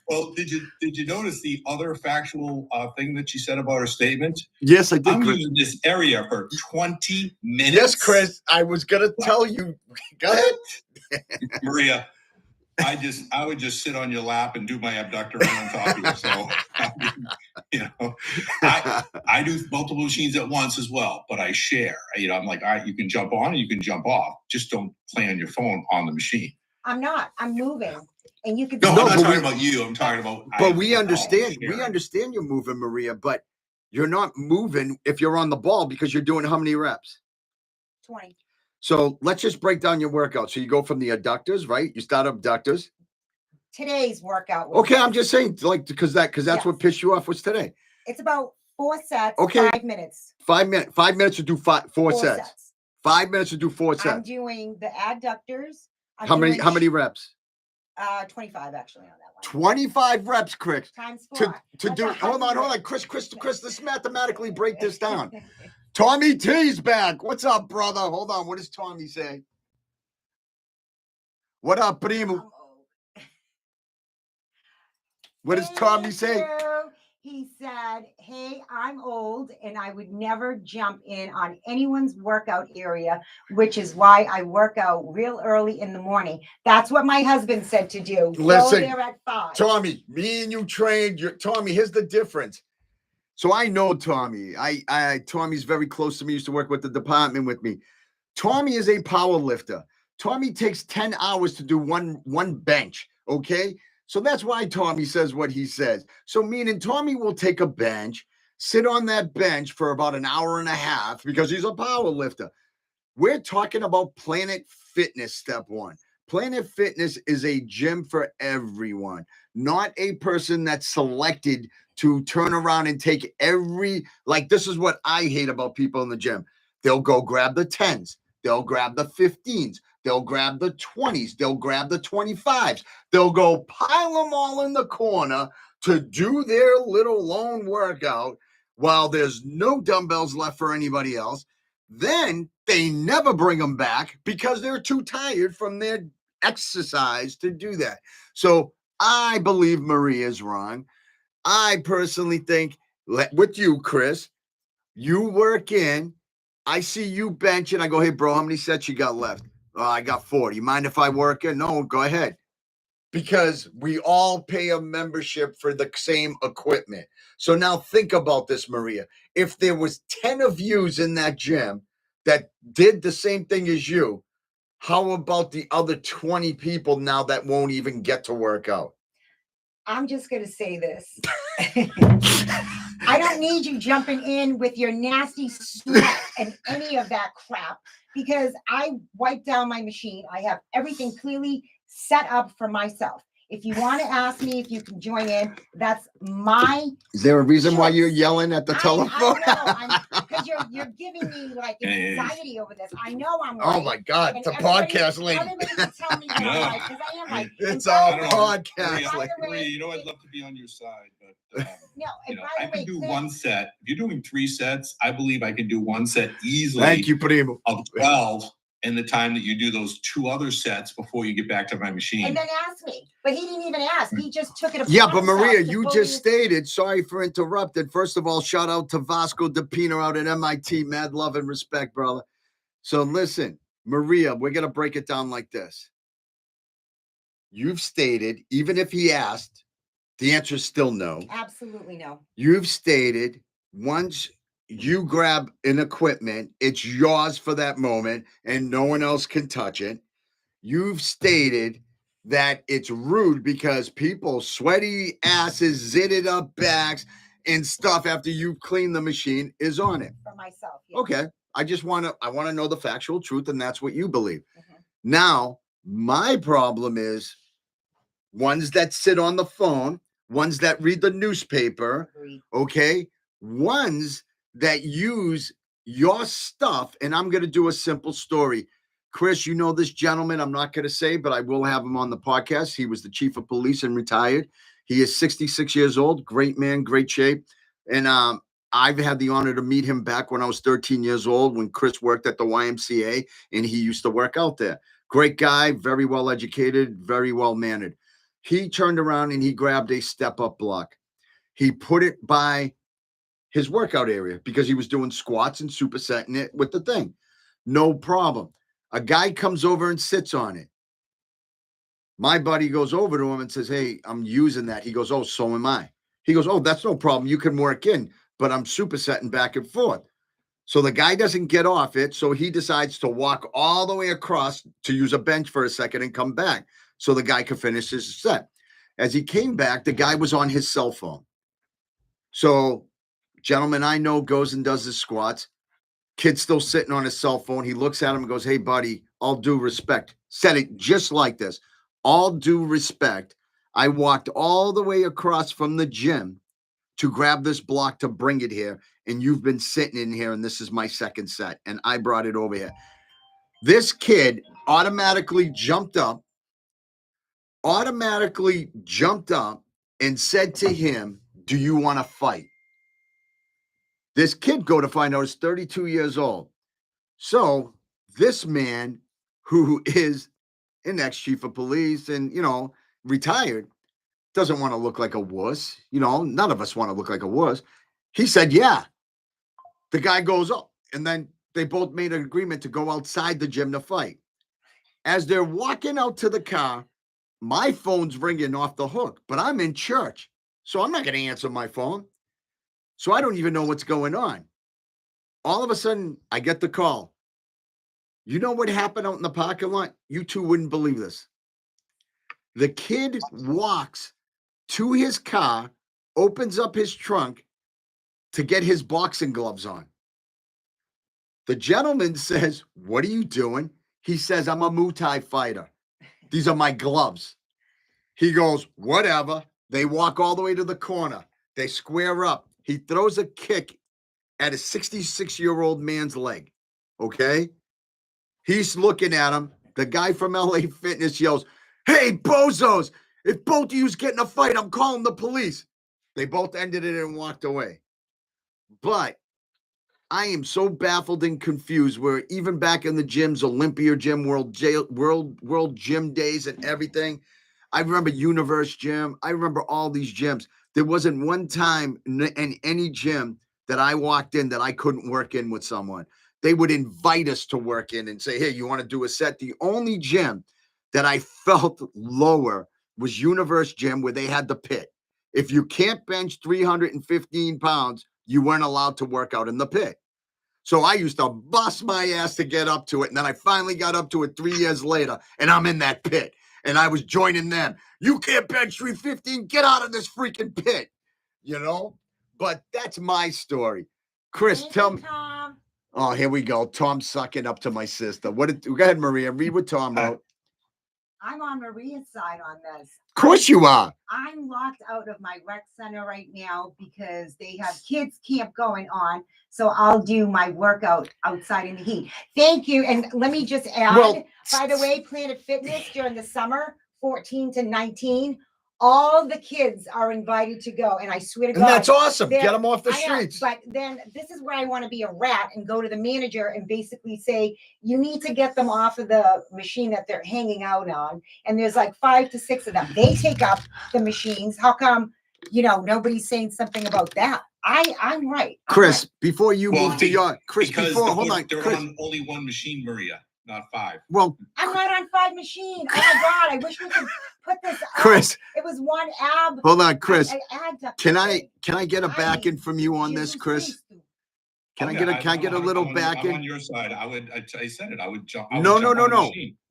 Well, did you notice the other factual thing that she said about her statement? Yes, I did. I'm Chris. using this area for 20 minutes. Yes, Chris. I was gonna tell you. Go ahead, Maria. I would just sit on your lap and do my abductor right on top of you. So, I do multiple machines at once as well, but I share. I'm like, all right, you can jump on and you can jump off. Just don't play on your phone on the machine. I'm not. I'm moving, and you can. No, see I'm not but talking about you. I'm talking about. But we understand. We understand you're moving, Maria. But you're not moving if you're on the ball because you're doing how many reps? 20. So let's just break down your workout. So you go from the adductors, right? You start abductors. Today's workout. Okay, I'm just saying, like, because that's Yes. what pissed you off was today. It's about 4 sets. Okay. 5 minutes. 5 minutes. 5 minutes to do four 4 sets. 5 minutes to do 4 I'm sets. doing the adductors. How many reps? 25 actually on that one. 25 reps, Chris. Times 4. To That's do. Hold on, 100. Chris. Let's mathematically break this down. Tommy T's back. What's up, brother? Hold on. What does Tommy say? What up, primo? I'm old. What does Tommy say? Thank you. He said, hey, I'm old and I would never jump in on anyone's workout area, which is why I work out real early in the morning. That's what my husband said to do. Listen, go there at 5. Tommy, me and you trained. Tommy, here's the difference. So I know Tommy. Tommy's very close to me. Used to work with the department with me. Tommy is a power lifter. Tommy takes 10 hours to do one bench. Okay. So that's why Tommy says what he says. So meaning Tommy will take a bench, sit on that bench for about an hour and a half because he's a power lifter. We're talking about Planet Fitness, step 1. Planet Fitness is a gym for everyone, not a person that's selected to turn around and take this is what I hate about people in the gym. They'll go grab the 10s. They'll grab the 15s. They'll grab the 20s. They'll grab the 25s. They'll go pile them all in the corner to do their little lone workout while there's no dumbbells left for anybody else. Then they never bring them back because they're too tired from their exercise to do that. So I believe Maria's wrong. I personally think, with you, Chris, you work in. I see you bench and I go, hey, bro, how many sets you got left? Oh, I got 40. You mind if I work in? No, go ahead. Because we all pay a membership for the same equipment. So now think about this, Maria. If there was 10 of yous in that gym that did the same thing as you, how about the other 20 people now that won't even get to work out? I'm just going to say this. I don't need you jumping in with your nasty sweat and any of that crap because I wipe down my machine. I have everything clearly set up for myself. If you want to ask me if you can join in, that's my. Is there a reason choice. why you're yelling at the telephone? I know, because you're giving me like anxiety over this. I know I'm right. Oh my God, the podcast lady. Everybody can tell me that I'm right because I am right. It's all podcast. Maria, I'd love to be on your side, but no, and by I the way, can do one set. If you're doing 3 sets, I believe I can do one set easily. Thank you, primo. Of 12 in the time that you do those 2 other sets before you get back to my machine. And then ask me. But he didn't even ask. He just took it upon Yeah, but Maria, himself to you bully just his- stated, sorry for interrupting. First of all, shout out to Vasco DePino out at MIT. Mad love and respect, brother. So listen, Maria, we're going to break it down like this. You've stated, even if he asked, the answer is still no. Absolutely no. You've stated once you grab an equipment, it's yours for that moment and no one else can touch it. You've stated that it's rude because people sweaty asses, zitted up backs and stuff after you've cleaned the machine is on it. For myself. Yeah. Okay. I want to know the factual truth, and that's what you believe. Mhm. Now, my problem is ones that sit on the phone, ones that read the newspaper, Agreed. okay, ones that use your stuff, and I'm going to do a simple story. Chris, you know this gentleman, I'm not going to say, but I will have him on the podcast. He was the chief of police and retired. He is 66 years old, great man, great shape. And I've had the honor to meet him back when I was 13 years old, when Chris worked at the YMCA, and he used to work out there. Great guy, very well educated, very well mannered. He turned around and he grabbed a step-up block. He put it by his workout area because he was doing squats and supersetting it with the thing. No problem. A guy comes over and sits on it. My buddy goes over to him and says, hey, I'm using that. He goes, oh, so am I. He goes, oh, that's no problem. You can work in, but I'm supersetting back and forth. So the guy doesn't get off it. So he decides to walk all the way across to use a bench for a second and come back so the guy could finish his set. As he came back, the guy was on his cell phone. So gentleman I know goes and does his squats. Kid's still sitting on his cell phone. He looks at him and goes, hey, buddy, all due respect. Said it just like this. All due respect. I walked all the way across from the gym to grab this block to bring it here. And you've been sitting in here, and this is my second set. And I brought it over here. This kid automatically jumped up and said to him, do you want to fight? This kid, go to find out, is 32 years old. So this man, who is an ex-chief of police and, retired, doesn't want to look like a wuss. None of us want to look like a wuss. He said, yeah. The guy goes up, and then they both made an agreement to go outside the gym to fight. As they're walking out to the car, my phone's ringing off the hook, but I'm in church, so I'm not going to answer my phone. So I don't even know what's going on. All of a sudden, I get the call. You know what happened out in the parking lot? You two wouldn't believe this. The kid walks to his car, opens up his trunk to get his boxing gloves on. The gentleman says, what are you doing? He says, I'm a Muay Thai fighter. These are my gloves. He goes, whatever. They walk all the way to the corner. They square up. He throws a kick at a 66-year-old man's leg. Okay? He's looking at him. The guy from LA Fitness yells, hey, bozos, if both of yous get in a fight, I'm calling the police. They both ended it and walked away. But I am so baffled and confused where even back in the gyms, Olympia Gym, World Gym Days and everything, I remember Universe Gym. I remember all these gyms. There wasn't one time in any gym that I walked in that I couldn't work in with someone. They would invite us to work in and say, hey, you want to do a set? The only gym that I felt lower was Universe Gym, where they had the pit. If you can't bench 315 pounds, you weren't allowed to work out in the pit. So I used to bust my ass to get up to it. And then I finally got up to it 3 years later, and I'm in that pit. And I was joining them. You can't bench 315. Get out of this freaking pit. But that's my story. Chris, tell me. Tom. Oh, here we go. Tom sucking up to my sister. Go ahead, Maria. Read what Tom wrote. I'm on Maria's side on this. Of course you are. I'm locked out of my rec center right now because they have kids camp going on. So I'll do my workout outside in the heat. Thank you. And let me just add, by the way, Planet Fitness during the summer, 14 to 19, all the kids are invited to go. And I swear to God. And that's awesome. Get them off the streets. But then this is where I want to be a rat and go to the manager and basically say, you need to get them off of the machine that they're hanging out on. And there's like 5 to 6 of them. They take up the machines. How come, nobody's saying something about that? I'm right. Chris, before you move to your Chris, hold on. They're Chris. on only one machine, Maria, not 5. Well, I'm not on 5 machine. Oh my God, I wish we could put this up. Chris. It was one ab. Hold on, Chris. Can I get a I back in from you on this, Chris? Can I get a little back in? I'm on your side. I said it. I would jump. No.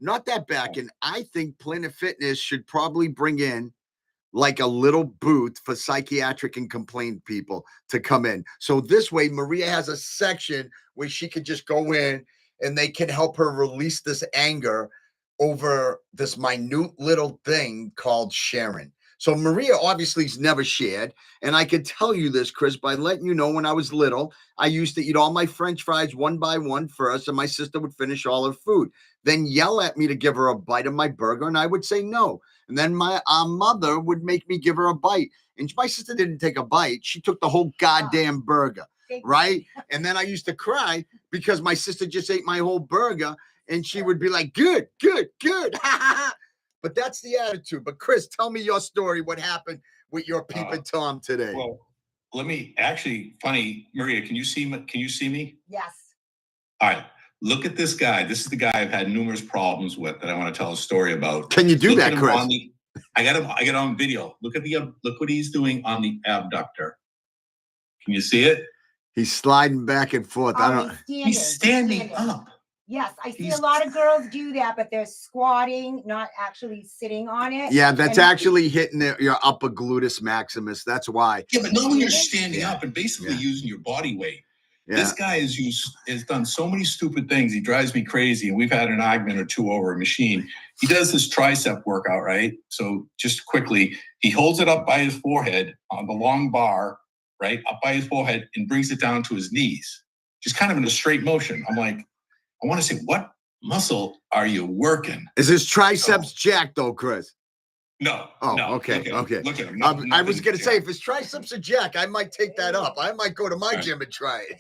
Not that back in. I think Planet Fitness should probably bring in like a little booth for psychiatric and complaint people to come in. So this way, Maria has a section where she could just go in and they can help her release this anger over this minute little thing called Sharon. So Maria obviously's never shared. And I could tell you this, Chris, by letting you know when I was little, I used to eat all my French fries one by one first, and my sister would finish all her food, then yell at me to give her a bite of my burger, and I would say no. And then my mother would make me give her a bite. And my sister didn't take a bite. She took the whole goddamn burger, right? And then I used to cry because my sister just ate my whole burger, and she would be like, good, good, good. But that's the attitude. But Chris, tell me your story. What happened with your peeping Tom today? Well, let me actually, funny, Maria, can you see me? Can you see me? Yes. All right. Look at this guy. This is the guy I've had numerous problems with that I want to tell a story about. Can you do Look that, at him Chris? I got it on video. Look what he's doing on the abductor. Can you see it? He's sliding back and forth. I don't. He's standing up. Yes, I see a lot of girls do that, but they're squatting, not actually sitting on it. Yeah, that's actually hitting your upper gluteus maximus. That's why. Yeah, but not when you're standing up and basically using your body weight. Yeah. This guy has done so many stupid things. He drives me crazy, and we've had an argument or two over a machine. He does this tricep workout, right? So just quickly, he holds it up by his forehead on the long bar, right, up by his forehead, and brings it down to his knees, just kind of in a straight motion. I'm like, I want to say, what muscle are you working? Is his triceps jacked though, Chris? No. Oh, no. okay. Okay. Look at him. I was going to say, if his triceps are jacked, I might take that up. I might go to my gym and try it.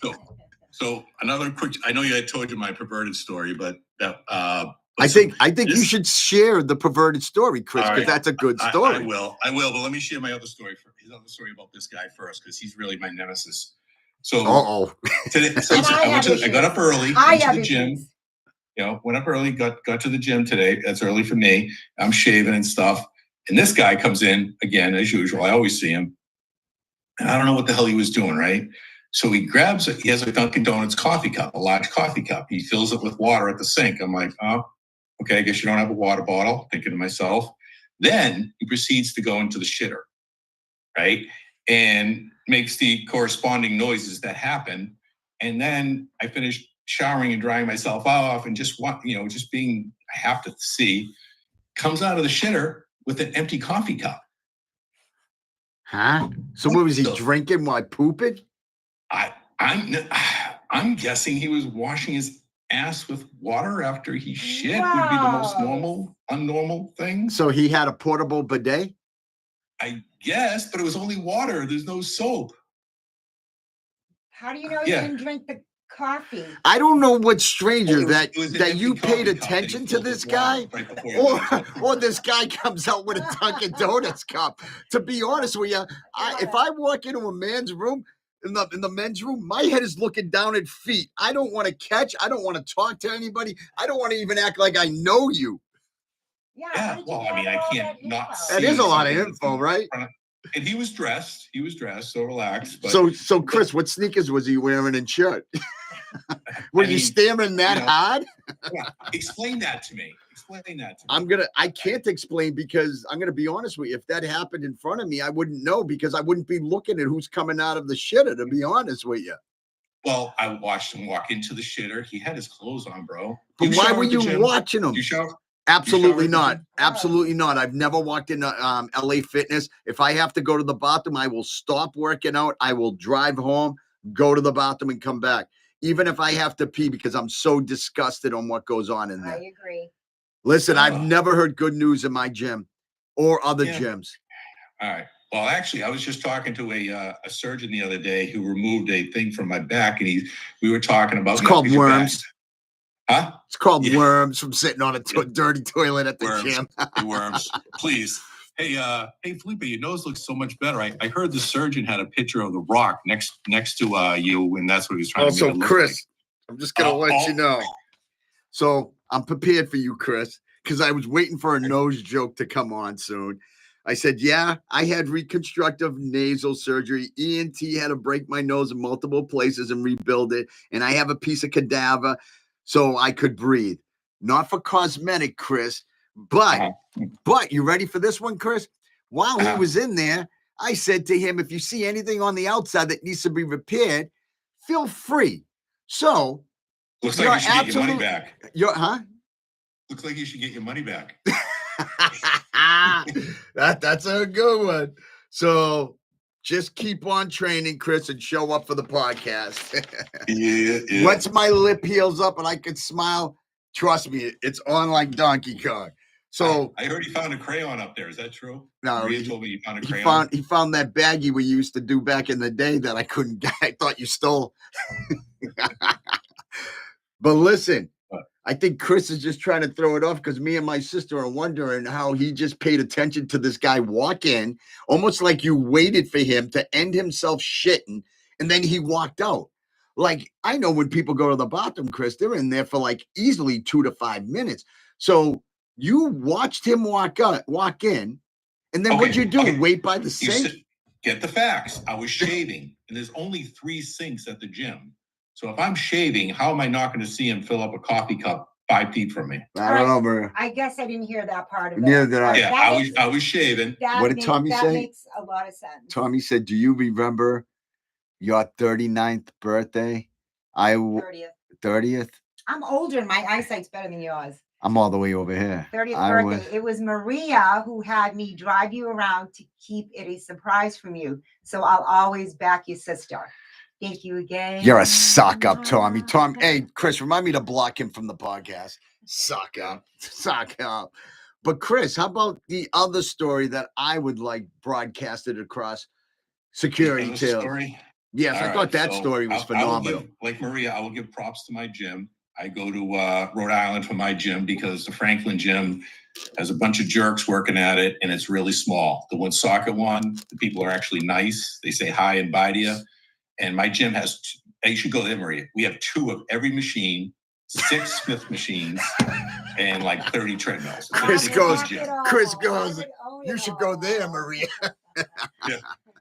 So another quick, I know I told you my perverted story, but that, I think you should share the perverted story, Chris, because that's a good story. I will, but let me share my other story his other story about this guy first, because he's really my nemesis. So today, I got up early, went to the gym. Went up early, got to the gym today. That's early for me. I'm shaving and stuff. And this guy comes in again, as usual. I always see him. And I don't know what the hell he was doing, right? So he has a Dunkin' Donuts coffee cup, a large coffee cup. He fills it with water at the sink. I'm like, oh, okay, I guess you don't have a water bottle. Thinking to myself. Then he proceeds to go into the shitter, right? And makes the corresponding noises that happen. And then I finish showering and drying myself off and just being, I have to see, comes out of the shitter with an empty coffee cup. Huh? So what was he drinking while pooping? I'm guessing he was washing his ass with water after he shit. Would be the most unnormal thing. So he had a portable bidet? I guess, but it was only water. There's no soap. How do you know he didn't drink the coffee? I don't know what's stranger, that you paid attention to this guy, or this guy comes out with a Dunkin' Donuts cup. To be honest with you, if I walk into a man's room, in the men's room, my head is looking down at feet. I don't want to catch. I don't want to talk to anybody. I don't want to even act like I know you. Yeah. Well, I mean, I can't not see. That is a lot of info, right? And he was dressed, so relaxed. But, so Chris, what sneakers was he wearing and shirt? Were you staring that hard? Explain that to me. I can't explain, because I'm gonna be honest with you. If that happened in front of me, I wouldn't know, because I wouldn't be looking at who's coming out of the shitter, to be honest with you. Well, I watched him walk into the shitter. He had his clothes on, bro. But why were you watching him? You shower? Absolutely not. Absolutely not. I've never walked into LA Fitness. If I have to go to the bathroom, I will stop working out. I will drive home, go to the bathroom, and come back. Even if I have to pee, because I'm so disgusted on what goes on in there. I agree. Listen, I've never heard good news in my gym or other gyms. All right. Well, actually, I was just talking to a surgeon the other day who removed a thing from my back, and we were talking about. It's called worms. Huh? It's called worms from sitting on a dirty toilet at the gym. Worms, please. Hey, Felipe, your nose looks so much better. I heard the surgeon had a picture of The Rock next to you, and that's what he was trying to make it look Chris, like. I'm just gonna let you know. So I'm prepared for you, Chris, because I was waiting for a nose joke to come on soon. I said, yeah, I had reconstructive nasal surgery. ENT had to break my nose in multiple places and rebuild it, and I have a piece of cadaver so I could breathe. Not for cosmetic, Chris, but you ready for this one, Chris? While he was in there, I said to him, if you see anything on the outside that needs to be repaired, feel free. So looks like you should get your money back. Huh? Looks like you should get your money back. That's a good one. So just keep on training, Chris, and show up for the podcast. Yeah. Once my lip heals up and I can smile, trust me, it's on like Donkey Kong. So I heard he found a crayon up there. Is that true? no, Maria told me he found a crayon. he found that baggie we used to do back in the day that I couldn't get. I thought you stole. But listen, I think Chris is just trying to throw it off because me and my sister are wondering how he just paid attention to this guy walk in, almost like you waited for him to end himself shitting, and then he walked out. Like, I know when people go to the bathroom, Chris, they're in there for like easily 2 to 5 minutes. So you watched him walk in, and then what'd you do? Okay. Wait by the sink? Get the facts. I was shaving, and there's only 3 sinks at the gym. So if I'm shaving, how am I not going to see him fill up a coffee cup 5 feet from me? I don't know, Maria. I guess I didn't hear that part of it. Neither did I. Yeah, I was shaving. What did Tommy say? That makes a lot of sense. Tommy said, do you remember your 39th birthday? 30th? I'm older and my eyesight's better than yours. I'm all the way over here. 30th birthday. It was Maria who had me drive you around to keep it a surprise from you. So I'll always back your sister. Thank you again. You're a suck up, Tommy. Hey, Chris, remind me to block him from the podcast. Suck up. But Chris, how about the other story that I would like broadcasted across SecurityTales? Yes, I thought that story was phenomenal. Like Maria, I will give props to my gym. I go to Rhode Island for my gym because the Franklin gym has a bunch of jerks working at it, and it's really small. The Woonsocket one, the people are actually nice. They say hi and bye to you. And my gym has, you should go there, Maria. We have 2 of every machine, 6 Smith machines, and like 30 treadmills. Chris goes, you should go there, Maria.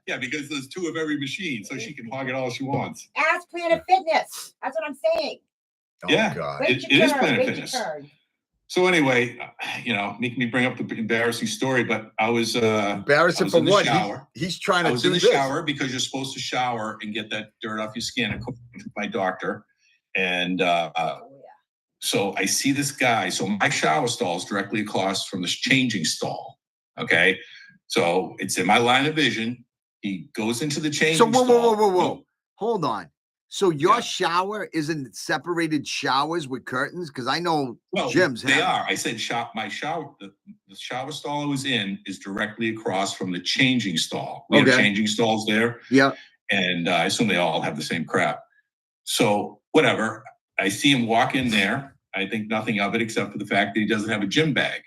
Yeah, because there's 2 of every machine, so she can hog it all she wants. Ask Planet Fitness. That's what I'm saying. Yeah, it is Planet Fitness. So anyway, making me bring up the embarrassing story, but I was embarrassing for what? He's trying to do this. I was in the shower because you're supposed to shower and get that dirt off your skin, according to my doctor. And so I see this guy. So my shower stall is directly across from this changing stall. Okay, so it's in my line of vision. He goes into the changing stall. Whoa. Hold on. So your shower isn't separated showers with curtains? Because I know gyms have. They are. I said my shower, the shower stall I was in is directly across from the changing stall. We have changing stalls there. Yeah. And I assume they all have the same crap. So whatever. I see him walk in there. I think nothing of it except for the fact that he doesn't have a gym bag.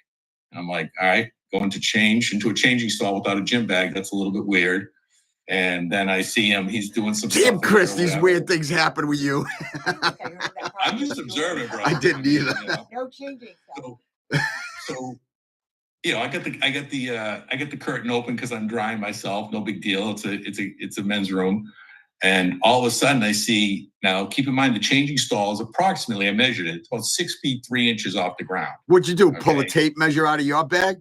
And I'm like, all right, going to change into a changing stall without a gym bag. That's a little bit weird. And then I see him, he's doing some Damn, Chris, these weird things happen with you. I'm just observing, bro. I didn't either. No changing stuff. So I get the curtain open because I'm drying myself. No big deal. It's a men's room. And all of a sudden I see, now keep in mind the changing stall is approximately, I measured it, it's about 6 feet 3 inches off the ground. What'd you do? Pull a tape measure out of your bag?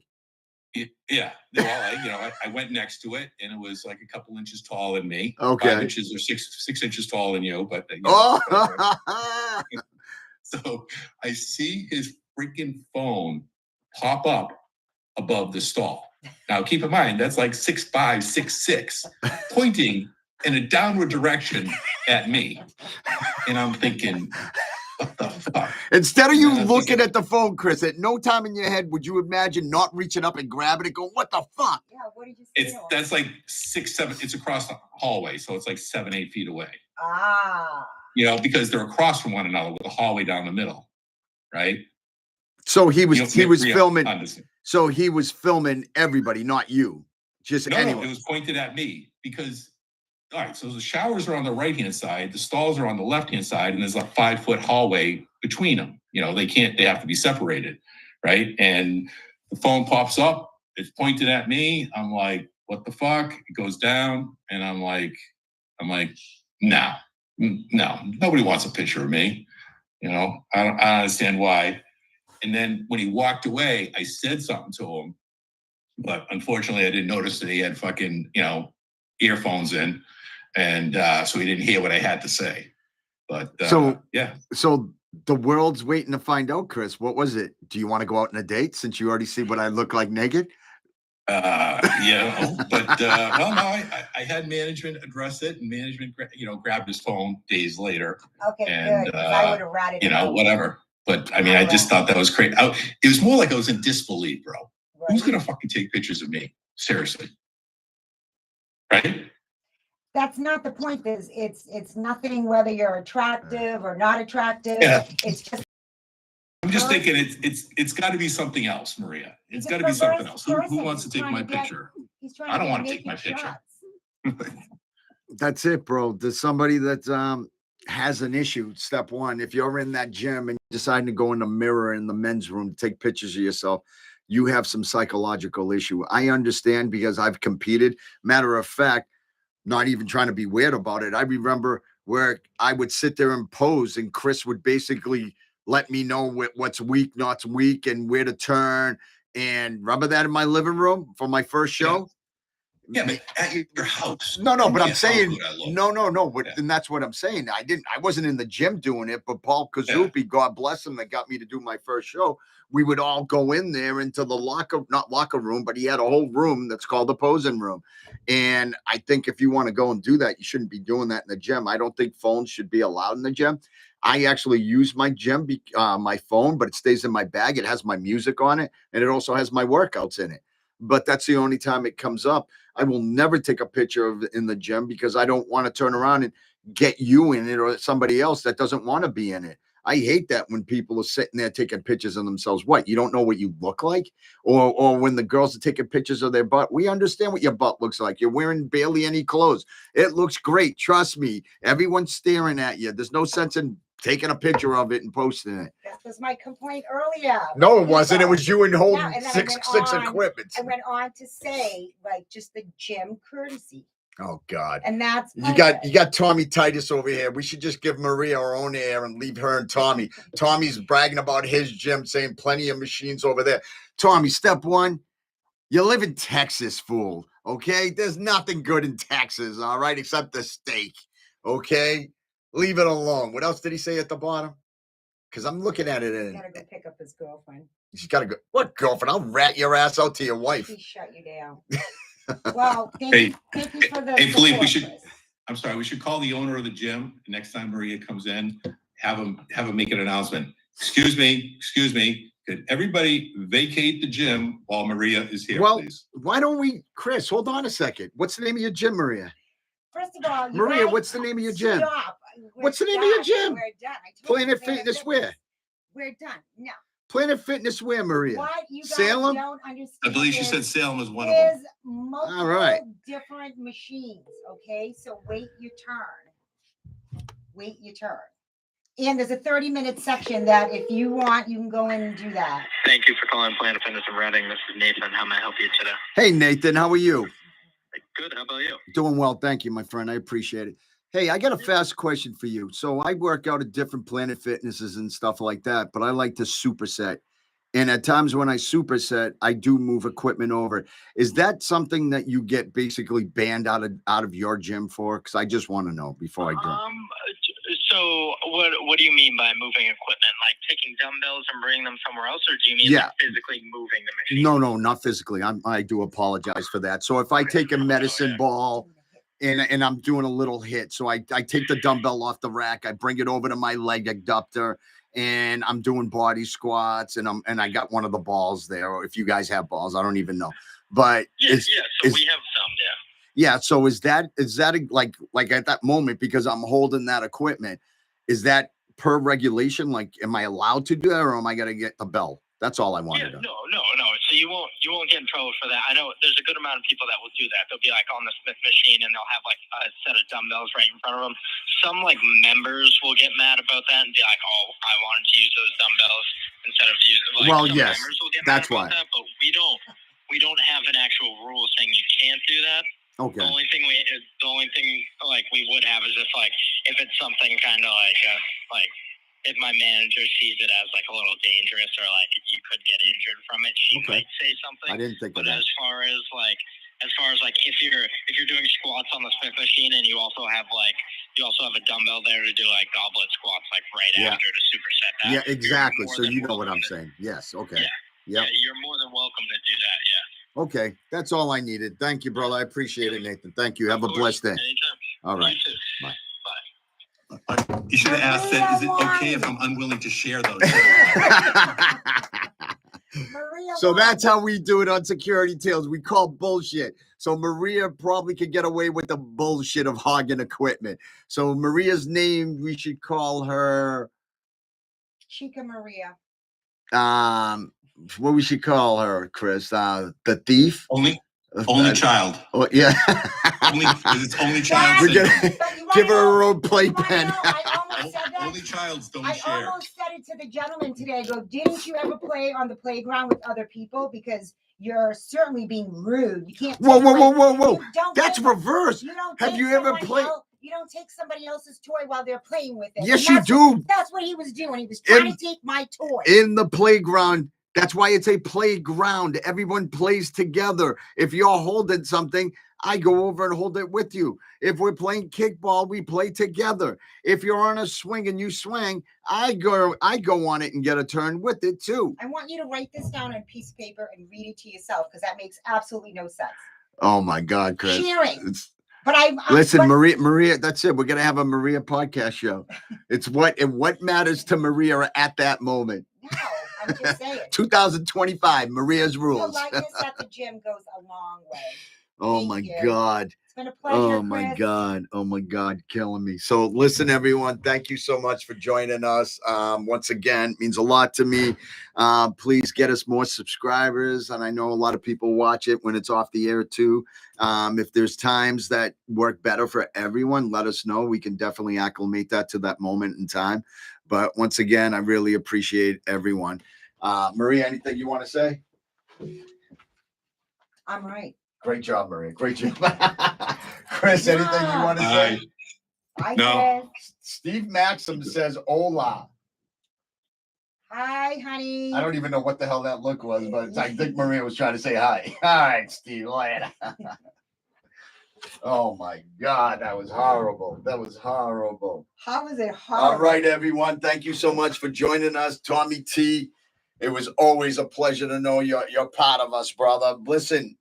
Yeah. Well, I went next to it, and it was like a couple inches taller than me. Okay. 5 inches or 6 inches taller than you, but so I see his freaking phone pop up above the stall. Now, keep in mind that's like 6'5", 6'6", pointing in a downward direction at me, and I'm thinking, what the fuck? Instead of you looking at the phone, Chris, at no time in your head would you imagine not reaching up and grabbing it, going, what the fuck? Yeah, what did you say? That's like 6, 7. It's across the hallway, so it's like 7, 8 feet away. Because they're across from one another with a hallway down the middle, right? So he was filming. So he was filming everybody, not you, just anyone. No, it was pointed at me because. All right, so the showers are on the right-hand side, the stalls are on the left-hand side, and there's a 5-foot hallway between them. They have to be separated, right? And the phone pops up, it's pointed at me. I'm like, what the fuck? It goes down, and I'm like, no, nobody wants a picture of me. I don't understand why. And then when he walked away, I said something to him, but unfortunately, I didn't notice that he had fucking, earphones in. And so he didn't hear what I had to say. But so The world's waiting to find out, Chris. What was it? Do you want to go out on a date since you already see what I look like naked? Yeah, but well, no, I had management address it, and management, grabbed his phone days later, Okay, and good. 'Cause I would have ratted him out. whatever. But I mean, I just thought that was crazy. It was more like I was in disbelief, bro. Who's Right. gonna fucking take pictures of me? Seriously, right? That's not the point. It's nothing whether you're attractive or not attractive. Yeah. It's just I'm just thinking it's got to be something else, Maria. It's got to be perverse something else. Who person. wants to He's take trying my to get- picture? he's trying I to don't get want to take naked my picture. shots. That's it, bro. There's somebody that has an issue. Step one, if you're in that gym and deciding to go in the mirror in the men's room to take pictures of yourself, you have some psychological issue. I understand because I've competed. Matter of fact, not even trying to be weird about it. I remember where I would sit there and pose, and Chris would basically let me know what's weak, not weak, and where to turn. And remember that in my living room for my first show? Yeah, but at your house. No, I don't but I'm care how saying good I look. no. But Yeah. and that's what I'm saying. I wasn't in the gym doing it, but Paul Kazupi, God bless him, that got me to do my first show. We would all go in there into the not locker room, but he had a whole room that's called the posing room. And I think if you want to go and do that, you shouldn't be doing that in the gym. I don't think phones should be allowed in the gym. I actually use my my phone, but it stays in my bag. It has my music on it, and it also has my workouts in it. But that's the only time it comes up. I will never take a picture of in the gym because I don't want to turn around and get you in it or somebody else that doesn't want to be in it. I hate that when people are sitting there taking pictures of themselves. What, you don't know what you look like? Or when the girls are taking pictures of their butt, we understand what your butt looks like. You're wearing barely any clothes. It looks great. Trust me. Everyone's staring at you. There's no sense in taking a picture of it and posting it. That was my complaint earlier. No, it wasn't. It was you and holding No, and then I six went on- equipment. I went on to say, like, just the gym courtesy. Oh God. And that's You got Tommy Titus over here. We should just give Maria her own air and leave her and Tommy. Tommy's bragging about his gym, saying plenty of machines over there. Tommy, step one, you live in Texas, fool. Okay, there's nothing good in Texas, all right, except the steak. Okay, leave it alone. What else did he say at the bottom? Because I'm looking at it He's and gotta go pick up his girlfriend. she's got to go. What girlfriend? I'll rat your ass out to your wife. He shut you down. Well, thank Hey, you for the hey, Philippe, we support, should- Chris. I'm sorry. We should call the owner of the gym next time Maria comes in. Have him make an announcement. Excuse me. Could everybody vacate the gym while Maria is here, Well, please? why don't we, Chris? Hold on a second. What's the name of your gym, Maria? First of all, you Maria, guys, what's the name of your gym? Stop. What's the name of your gym? We're done. I told Planet you, Fitness where? We're done. No. Planet Fitness where, Maria? What you guys Salem? don't understand I believe she is said Salem was one of them. there's multiple All right. different machines. Okay, so wait your turn. Wait your turn. And there's a 30-minute section that if you want, you can go in and do that. Thank you for calling Planet Fitness in Reading. This is Nathan. How may I help you today? Hey, Nathan, how are you? Good. How about you? Doing well. Thank you, my friend. I appreciate it. Hey, I got a fast question for you. So I work out at different Planet Fitnesses and stuff like that, but I like to superset. And at times when I superset, I do move equipment over. Is that something that you get basically banned out of your gym for? Because I just want to know before I do. So what do you mean by moving equipment? Like taking dumbbells and bringing them somewhere else, or do you mean Yeah. like physically moving the machine? No, not physically. I do apologize for that. So if I take a medicine ball and I'm doing a little hit, so I take the dumbbell off the rack, I bring it over to my leg adductor, and I'm doing body squats, and I got one of the balls there. Or if you guys have balls, I don't even know. But So we have some. yeah. So is that like at that moment, because I'm holding that equipment, is that per regulation? Like, am I allowed to do that, or am I gonna get the bell? That's all I wanted to know. No. So you won't get in trouble for that. I know there's a good amount of people that will do that. They'll be like on the Smith machine and they'll have like a set of dumbbells right in front of them. Some like members will get mad about that and be like, "Oh, I wanted to use those dumbbells instead of using." Like, Well, some yes, members will get that's mad about why. that, but we don't have an actual rule saying you can't do that. Okay. The only thing like we would have is if it's something kind of like if my manager sees it as like a little dangerous or like you could get injured from it, she might say something. I didn't think of But that. as far as if you're doing squats on the Smith machine and you also have like You also have a dumbbell there to do like goblet squats, like right Yeah. after to superset that. Yeah, exactly. You're more So than you know what welcome I'm to- saying. Yes. Okay. Yeah. Yep. Yeah, you're more than welcome to do that. Yeah. Okay. That's all I needed. Thank you, brother. I appreciate it, Nathan. Thank you. Have a Of course. blessed day. Anytime. All right. You too. Bye. Bye. You should have asked that. Is it okay if I'm unwilling to share those? Maria So won. that's how we do it on Security Tales. We call bullshit. So Maria probably could get away with the bullshit of hogging equipment. So Maria's name, we should call her, Chica Maria. what we should call her, Chris? The thief? Only child. Oh, yeah. Only, it's only child. We're syndrome. gonna But you give wanna her know- her own you playpen. wanna know, I almost said that. Only childs don't I share. almost said it to the gentleman today. I go, didn't you ever play on the playground with other people? Because you're certainly being rude. You can't. Whoa, take whoa, whoa, away- whoa, whoa. you don't That's take- reverse. You don't. Have take you ever someone played- You don't take somebody else's toy while they're playing with it. Yes, And you that's do. That's what he was doing. He was trying to take my toy. In the playground. That's why it's a playground. Everyone plays together. If you're holding something, I go over and hold it with you. If we're playing kickball, we play together. If you're on a swing and you swing, I go on it and get a turn with it too. I want you to write this down on a piece of paper and read it to yourself because that makes absolutely no sense. Oh my God, Chris. Sharing. It's- But Listen, but- Maria, that's it. We're gonna have a Maria podcast show. It's what matters to Maria at that moment. No, I'm just saying. 2025, Maria's rules. Politeness at the gym goes a long way. Oh Thank my you. God. It's been a pleasure. Oh my Chris. God. Oh my God. Killing me. So listen, everyone, thank you so much for joining us. Once again, it means a lot to me. Please get us more subscribers. And I know a lot of people watch it when it's off the air too. If there's times that work better for everyone, let us know. We can definitely acclimate that to that moment in time. But once again, I really appreciate everyone. Maria, anything you want to say? I'm right. Great job, Maria. Great job. Chris, anything you want to say? Hi, No. Chris. Steve Maxim says hola. Hi, honey. I don't even know what the hell that look was, but I think Maria was trying to say hi. All right, Steve, later. Oh my God, that was horrible. That was horrible. How is it hard? All right, everyone. Thank you so much for joining us. Tommy T, it was always a pleasure to know you're part of us, brother. Listen,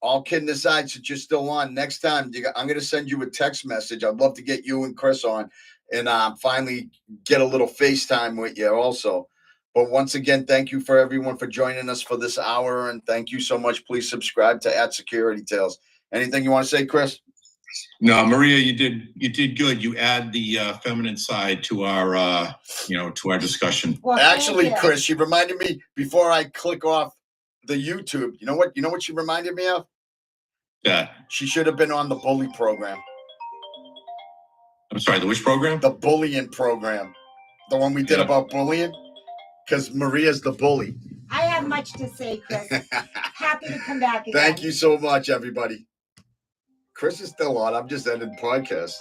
all kidding aside, since you're still on, next time I'm going to send you a text message. I'd love to get you and Chris on and finally get a little FaceTime with you also. But once again, thank you for everyone for joining us for this hour. And thank you so much. Please subscribe to @SecurityTales. Anything you want to say, Chris? No, Maria, you did good. You add the feminine side to our to our discussion. Well, thank Actually, you. Chris, she reminded me before I click off the YouTube. You know what she reminded me of? Yeah. She should have been on the bully program. I'm sorry, the which program? The bullying program. The one we did Yeah. about bullying. Because Maria's the bully. I have much to say, Chris. Happy to come back again. Thank you so much, everybody. Chris is still on. I'm just ending the podcast.